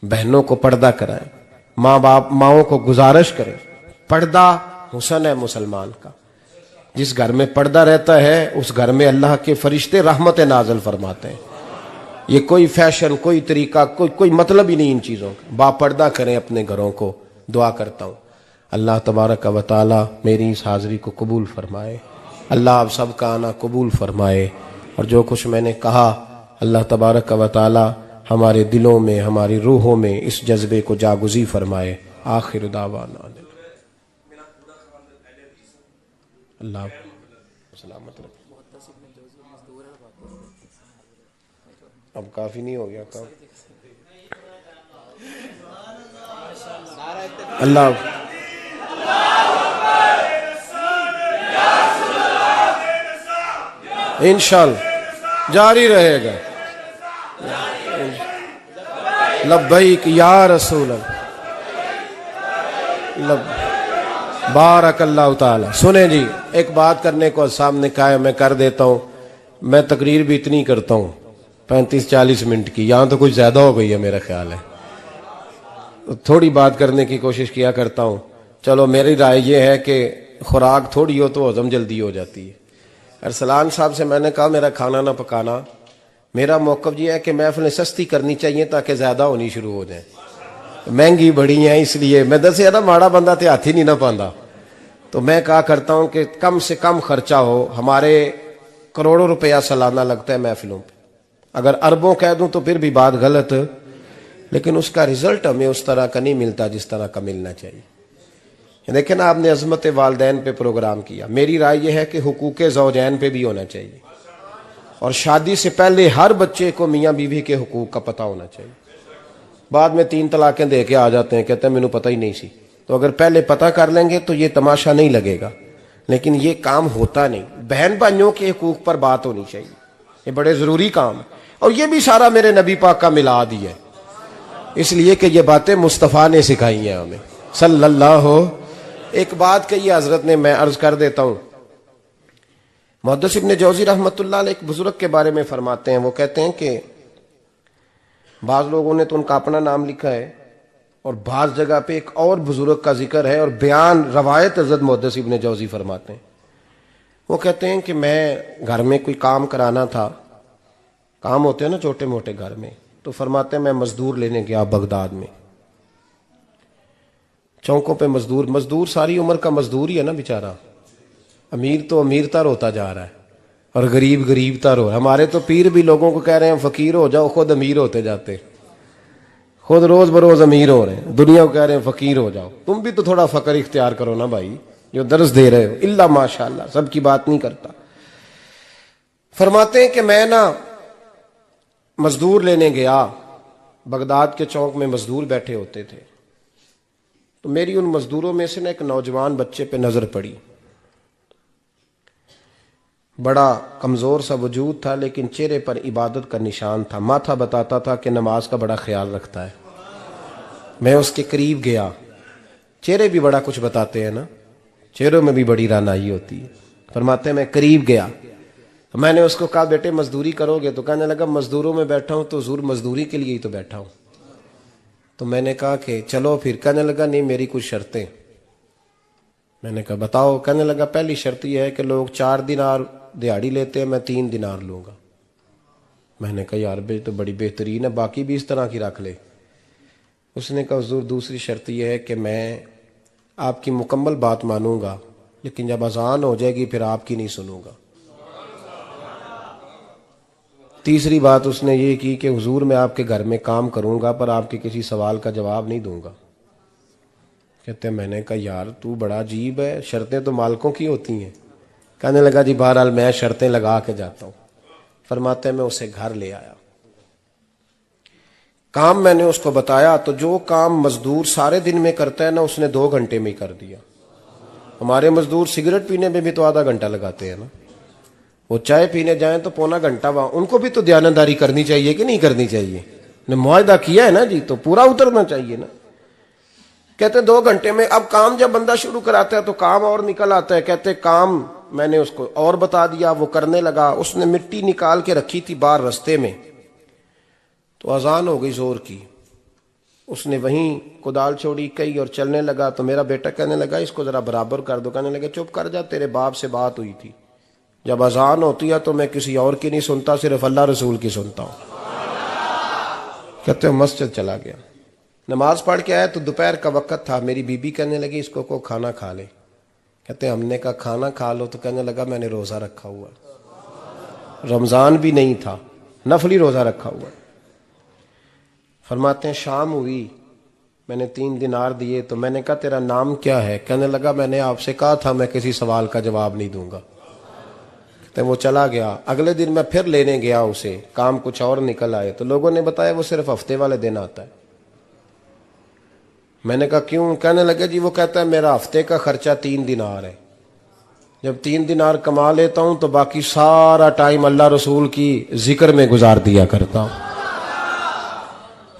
بہنوں کو پردہ کرائیں، ماؤں کو گزارش کریں. پردہ حسن ہے مسلمان کا. جس گھر میں پردہ رہتا ہے اس گھر میں اللہ کے فرشتے رحمت نازل فرماتے ہیں. یہ کوئی فیشن، کوئی طریقہ، کوئی مطلب ہی نہیں ان چیزوں کا. با پردہ کریں اپنے گھروں کو. دعا کرتا ہوں اللہ تبارک و تعالی میری اس حاضری کو قبول فرمائے. اللہ آپ سب کا آنا قبول فرمائے. اور جو کچھ میں نے کہا اللہ تبارک و تعالی ہمارے دلوں میں، ہماری روحوں میں اس جذبے کو جاگزی فرمائے. آخر دعوانا اللہ سلامت رکھے. اب کافی نہیں ہو گیا کام؟ اللہ انشاءاللہ جاری رہے گا. لبیک یا رسول اللہ. بارک اللہ تعالی. سنیں جی، ایک بات کرنے کو سامنے کہا ہے، میں کر دیتا ہوں. میں تقریر بھی اتنی کرتا ہوں 35-40 منٹ کی، یہاں تو کچھ زیادہ ہو گئی ہے میرا خیال ہے. تھوڑی بات کرنے کی کوشش کیا کرتا ہوں. چلو میری رائے یہ ہے کہ خوراک تھوڑی ہو تو ہضم جلدی ہو جاتی ہے. ارسلان صاحب سے میں نے کہا میرا کھانا نہ پکانا. میرا موقف یہ ہے کہ محفلیں سستی کرنی چاہیے تاکہ زیادہ ہونی شروع ہو جائیں. مہنگی بڑی ہیں اس لیے میں دسے نا ماڑا بندہ تے ہاتھ ہی نہیں نہ پاندا. تو میں کہا کرتا ہوں کہ کم سے کم خرچہ ہو. ہمارے کروڑوں روپیہ سالانہ لگتا ہے محفلوں پہ، اگر اربوں کہہ دوں تو پھر بھی بات غلط، لیکن اس کا رزلٹ ہمیں اس طرح کا نہیں ملتا جس طرح کا ملنا چاہیے۔ دیکھیں نا، آپ نے عظمت والدین پہ پروگرام کیا، میری رائے یہ ہے کہ حقوق زوجین پہ بھی ہونا چاہیے، اور شادی سے پہلے ہر بچے کو میاں بیوی کے حقوق کا پتہ ہونا چاہیے۔ بعد میں 3 طلاقیں دے کے آ جاتے ہیں، کہتے ہیں مینوں پتہ ہی نہیں سی، تو اگر پہلے پتہ کر لیں گے تو یہ تماشا نہیں لگے گا، لیکن یہ کام ہوتا نہیں۔ بہن بھائیوں کے حقوق پر بات ہونی چاہیے، یہ بڑے ضروری کام ہے، اور یہ بھی سارا میرے نبی پاک کا میلاد ہی ہے، اس لیے کہ یہ باتیں مصطفیٰ نے سکھائی ہیں ہمیں صلی اللہ۔ ایک بات کہی حضرت نے، میں عرض کر دیتا ہوں۔ محدث ابن جوزی رحمۃ اللہ علیہ ایک بزرگ کے بارے میں فرماتے ہیں، وہ کہتے ہیں کہ بعض لوگوں نے تو ان کا اپنا نام لکھا ہے، اور بعض جگہ پہ ایک اور بزرگ کا ذکر ہے، اور بیان روایت حضرت محدث ابن جوزی فرماتے ہیں۔ وہ کہتے ہیں کہ میں گھر میں کوئی کام کرانا تھا، کام ہوتے ہیں نا چھوٹے موٹے گھر میں، تو فرماتے ہیں میں مزدور لینے گیا بغداد میں، چوکوں پہ مزدور ساری عمر کا مزدور ہی ہے نا بیچارہ، امیر تو امیر تر ہوتا جا رہا ہے اور غریب غریب تر ہو رہا ہے۔ ہمارے تو پیر بھی لوگوں کو کہہ رہے ہیں فقیر ہو جاؤ، خود امیر ہوتے جاتے، خود روز بروز امیر ہو رہے ہیں، دنیا کو کہہ رہے ہیں فقیر ہو جاؤ۔ تم بھی تو تھوڑا فقر اختیار کرو نا بھائی، جو درس دے رہے ہو، اللہ ماشاءاللہ، سب کی بات نہیں کرتا۔ فرماتے ہیں کہ میں نا مزدور لینے گیا، بغداد کے چوک میں مزدور بیٹھے ہوتے تھے، تو میری ان مزدوروں میں سے نا ایک نوجوان بچے پہ نظر پڑی، بڑا کمزور سا وجود تھا، لیکن چہرے پر عبادت کا نشان تھا، ماتھا بتاتا تھا کہ نماز کا بڑا خیال رکھتا ہے۔ میں اس کے قریب گیا، چہرے بھی بڑا کچھ بتاتے ہیں نا، چہروں میں بھی بڑی رانائی ہوتی ہے۔ فرماتے ہیں میں قریب گیا، میں نے اس کو کہا بیٹے مزدوری کرو گے؟ تو کہنے لگا مزدوروں میں بیٹھا ہوں تو حضور مزدوری کے لیے ہی تو بیٹھا ہوں۔ تو میں نے کہا کہ چلو پھر، کہنے لگا نہیں میری کچھ شرطیں۔ میں نے کہا بتاؤ؟ کہنے لگا پہلی شرط یہ ہے کہ لوگ 4 دینار دیہاڑی لیتے ہیں، میں 3 دینار لوں گا۔ میں نے کہا یار بھائی تو بڑی بہترین ہے، باقی بھی اس طرح کی رکھ لے۔ اس نے کہا حضور دوسری شرط یہ ہے کہ میں آپ کی مکمل بات مانوں گا، لیکن جب اذان ہو جائے گی پھر آپ کی نہیں سنوں گا۔ تیسری بات اس نے یہ کی کہ حضور میں آپ کے گھر میں کام کروں گا پر آپ کے کسی سوال کا جواب نہیں دوں گا۔ کہتے ہیں میں نے کہا یار تو بڑا عجیب ہے، شرطیں تو مالکوں کی ہوتی ہیں۔ کہنے لگا جی بہرحال میں شرطیں لگا کے جاتا ہوں۔ فرماتے ہیں میں اسے گھر لے آیا، کام میں نے اس کو بتایا، تو جو کام مزدور سارے دن میں کرتا ہے نا، اس نے 2 گھنٹے میں ہی کر دیا۔ ہمارے مزدور سگریٹ پینے میں بھی تو آدھا گھنٹہ لگاتے ہیں نا، وہ چائے پینے جائیں تو پونا گھنٹہ، وہاں ان کو بھی تو دیانتداری کرنی چاہیے کہ نہیں کرنی چاہیے؟ نے معاہدہ کیا ہے نا جی، تو پورا اترنا چاہیے نا۔ کہتے ہیں 2 گھنٹے میں، اب کام جب بندہ شروع کراتا ہے تو کام اور نکل آتا ہے۔ کہتے کام میں نے اس کو اور بتا دیا، وہ کرنے لگا۔ اس نے مٹی نکال کے رکھی تھی باہر رستے میں، تو اذان ہو گئی زور کی، اس نے وہیں کدال چھوڑی کئی اور چلنے لگا۔ تو میرا بیٹا کہنے لگا اس کو ذرا برابر کر دو۔ کہنے لگا چپ کر جا، تیرے باپ سے بات ہوئی تھی، جب اذان ہوتی ہے تو میں کسی اور کی نہیں سنتا، صرف اللہ رسول کی سنتا ہوں۔ کہتے ہیں مسجد چلا گیا، نماز پڑھ کے آیا تو دوپہر کا وقت تھا۔ میری بی بی کہنے لگی اس کو کھانا کھا لے۔ کہتے ہیں ہم نے کہا کھانا کھا لو، تو کہنے لگا میں نے روزہ رکھا ہوا، رمضان بھی نہیں تھا، نفلی روزہ رکھا ہوا۔ فرماتے ہیں شام ہوئی، میں نے 3 دینار دیے، تو میں نے کہا تیرا نام کیا ہے؟ کہنے لگا میں نے آپ سے کہا تھا میں کسی سوال کا جواب نہیں دوں گا۔ تو وہ چلا گیا۔ اگلے دن میں پھر لینے گیا اسے، کام کچھ اور نکل آئے، تو لوگوں نے بتایا وہ صرف ہفتے والے دن آتا ہے۔ میں نے کہا کیوں؟ کہنے لگے جی وہ کہتا ہے میرا ہفتے کا خرچہ 3 دینار ہے، جب 3 دینار کما لیتا ہوں تو باقی سارا ٹائم اللہ رسول کی ذکر میں گزار دیا کرتا ہوں۔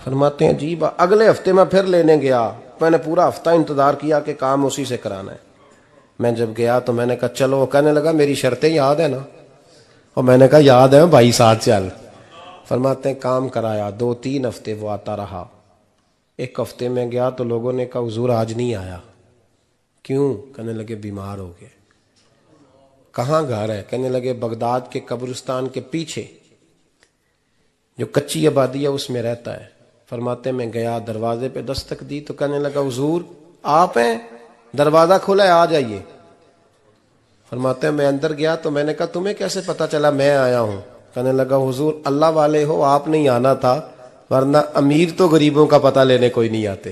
فرماتے ہیں جی اگلے ہفتے میں پھر لینے گیا، میں نے پورا ہفتہ انتظار کیا کہ کام اسی سے کرانا ہے۔ میں جب گیا تو میں نے کہا چلو، کہنے لگا میری شرطیں یاد ہے نا؟ اور میں نے کہا یاد ہے بھائی ساتھ چل۔ فرماتے ہیں کام کرایا، 2-3 ہفتے وہ آتا رہا۔ ایک ہفتے میں گیا تو لوگوں نے کہا حضور آج نہیں آیا، کیوں؟ کہنے لگے بیمار ہو گئے۔ کہاں گھر ہے؟ کہنے لگے بغداد کے قبرستان کے پیچھے جو کچی آبادی ہے اس میں رہتا ہے۔ فرماتے میں گیا، دروازے پہ دستک دی تو کہنے لگا حضور آپ ہیں؟ دروازہ کھلا ہے، آ جائیے۔ فرماتے ہیں میں اندر گیا تو میں نے کہا تمہیں کیسے پتا چلا میں آیا ہوں؟ کہنے لگا حضور اللہ والے ہو آپ نہیں آنا تھا، ورنہ امیر تو غریبوں کا پتہ لینے کوئی نہیں آتے۔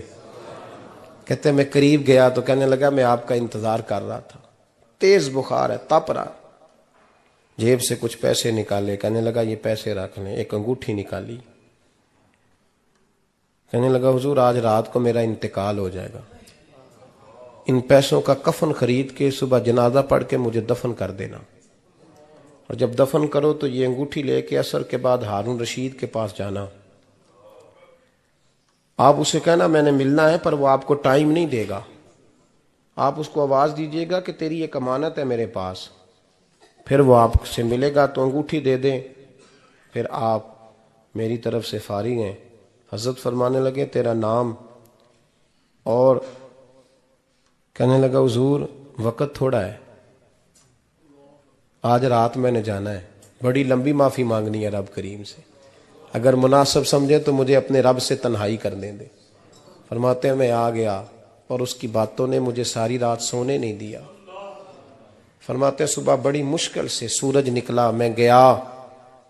کہتے میں قریب گیا تو کہنے لگا میں آپ کا انتظار کر رہا تھا، تیز بخار ہے، تپ رہا۔ جیب سے کچھ پیسے نکالے، کہنے لگا یہ پیسے رکھ لیں۔ ایک انگوٹھی نکالی، کہنے لگا حضور آج رات کو میرا انتقال ہو جائے گا، ان پیسوں کا کفن خرید کے صبح جنازہ پڑھ کے مجھے دفن کر دینا، اور جب دفن کرو تو یہ انگوٹھی لے کے عصر کے بعد ہارون رشید کے پاس جانا، آپ اسے کہنا میں نے ملنا ہے پر وہ آپ کو ٹائم نہیں دے گا، آپ اس کو آواز دیجئے گا کہ تیری ایک امانت ہے میرے پاس، پھر وہ آپ سے ملے گا تو انگوٹھی دے دیں، پھر آپ میری طرف سے فارغ ہیں۔ حضرت فرمانے لگے تیرا نام؟ اور کہنے لگا حضور وقت تھوڑا ہے، آج رات میں نے جانا ہے، بڑی لمبی معافی مانگنی ہے رب کریم سے، اگر مناسب سمجھے تو مجھے اپنے رب سے تنہائی کرنے دے۔ فرماتے ہیں میں آ گیا اور اس کی باتوں نے مجھے ساری رات سونے نہیں دیا۔ فرماتے ہیں صبح بڑی مشکل سے سورج نکلا، میں گیا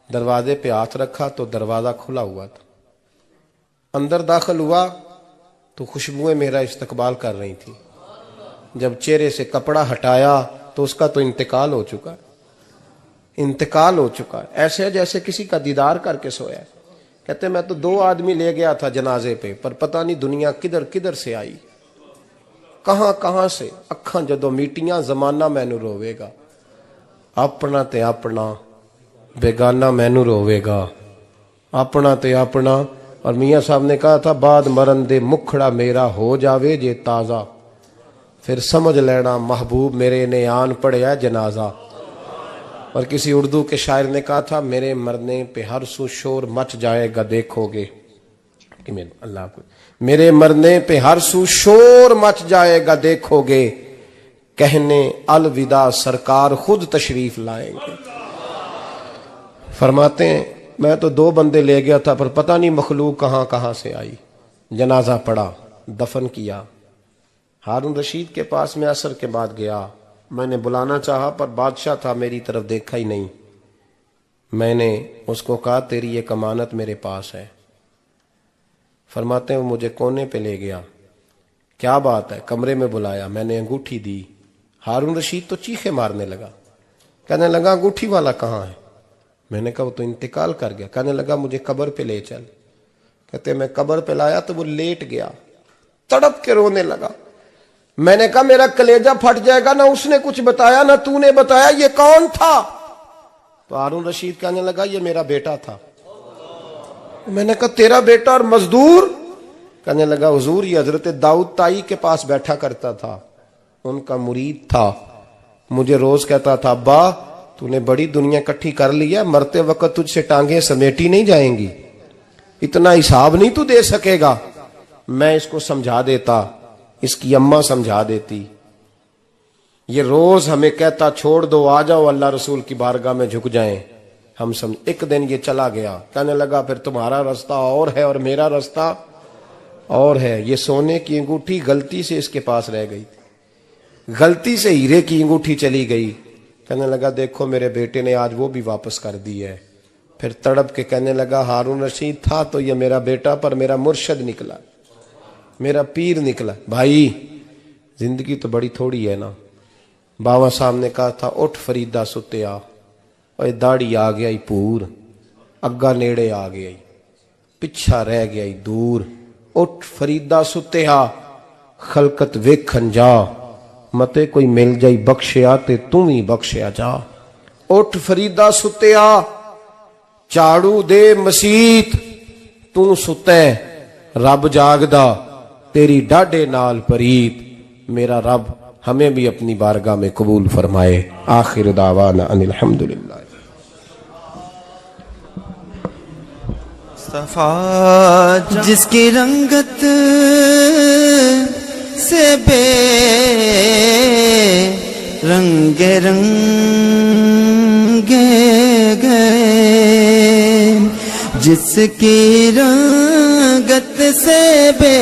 دروازے پہ ہاتھ رکھا تو دروازہ کھلا ہوا تھا، اندر داخل ہوا تو خوشبوئیں میرا استقبال کر رہی تھی، جب چہرے سے کپڑا ہٹایا تو اس کا تو انتقال ہو چکا ہے، انتقال ہو چکا ہے، ایسے جیسے کسی کا دیدار کر کے سویا ہے۔ کہتے میں تو 2 آدمی لے گیا تھا جنازے پہ، پر پتہ نہیں دنیا کدھر کدھر سے آئی، کہاں کہاں سے، اکھاں جدو میٹیاں زمانہ مینو روے گا، اپنا تے اپنا بیگانہ مینو روے گا، اپنا تے اپنا۔ اور میاں صاحب نے کہا تھا بعد مرن دے مکھڑا میرا ہو جاوے جے تازہ، پھر سمجھ لینا محبوب میرے نے آن پڑیا جنازہ۔ اور کسی اردو کے شاعر نے کہا تھا میرے مرنے پہ ہر سو شور مچ جائے گا دیکھو گے، اللہ کو میرے مرنے پہ ہر سو شور مچ جائے گا دیکھو گے، کہنے الوداع سرکار خود تشریف لائیں گے۔ فرماتے ہیں میں تو 2 بندے لے گیا تھا پر پتہ نہیں مخلوق کہاں کہاں سے آئی، جنازہ پڑا، دفن کیا۔ ہارون رشید کے پاس میں عصر کے بعد گیا، میں نے بلانا چاہا پر بادشاہ تھا، میری طرف دیکھا ہی نہیں۔ میں نے اس کو کہا تیری ایک امانت میرے پاس ہے۔ فرماتے ہیں وہ مجھے کونے پہ لے گیا، کیا بات ہے؟ کمرے میں بلایا، میں نے انگوٹھی دی، ہارون رشید تو چیخے مارنے لگا، کہنے لگا انگوٹھی والا کہاں ہے؟ میں نے کہا وہ تو انتقال کر گیا۔ کہنے لگا مجھے قبر پہ لے چل۔ کہتے میں قبر پہ لایا تو وہ لیٹ گیا، تڑپ کے رونے لگا۔ میں نے کہا میرا کلیجہ پھٹ جائے گا، نہ اس نے کچھ بتایا نہ تو نے بتایا، یہ کون تھا؟ تو ہارون رشید کہنے لگا یہ میرا بیٹا تھا۔ میں نے کہا تیرا بیٹا اور مزدور؟ کہنے لگا حضور یہ حضرت داؤد تائی کے پاس بیٹھا کرتا تھا، ان کا مرید تھا، مجھے روز کہتا تھا ابا تو نے بڑی دنیا کٹھی کر لی ہے، مرتے وقت تجھ سے ٹانگیں سمیٹی نہیں جائیں گی، اتنا حساب نہیں تو دے سکے گا۔ میں اس کو سمجھا دیتا، اس کی اماں سمجھا دیتی، یہ روز ہمیں کہتا چھوڑ دو آ جاؤ اللہ رسول کی بارگاہ میں جھک جائیں، ہم سمجھ۔ ایک دن یہ چلا گیا، کہنے لگا پھر تمہارا رستہ اور ہے اور میرا رستہ اور ہے۔ یہ سونے کی انگوٹھی غلطی سے اس کے پاس رہ گئی تھی، غلطی سے ہیرے کی انگوٹھی چلی گئی۔ کہنے لگا دیکھو میرے بیٹے نے آج وہ بھی واپس کر دی ہے۔ پھر تڑپ کے کہنے لگا ہارون رشید تھا تو یہ میرا بیٹا پر میرا مرشد نکلا، میرا پیر نکلا۔ بھائی زندگی تو بڑی تھوڑی ہے نا۔ باوا صاحب نے کہا تھا اٹھ فریدہ ستیا، اور داڑھی آ گیا پور، اگا نیڑے آ گیا پچھا رہ گیا دور، اٹھ فریدہ ستیا خلقت ویکھن جا، متے کوئی مل جائی بخشیا تے تم ہی بخشیا جا۔ اٹھ فریدہ ستیا چاڑو دے مسیت، تو ستے رب جاگدا تیری ڈاڈے نال پریت۔ میرا رب ہمیں بھی اپنی بارگاہ میں قبول فرمائے۔ آخر دعوانا ان الحمدللہ۔ صفا جس کی رنگت سے بے رنگ رنگے گئے، جس کی رنگ رنگت سے بے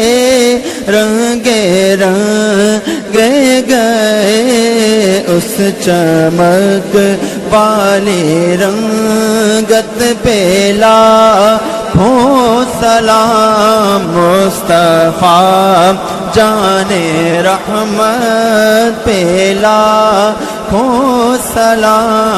رنگے رنگے گئے، اس چمک والی رنگت پہ لاکھوں سلام، مصطفیٰ جان رحمت پہ لاکھوں سلام۔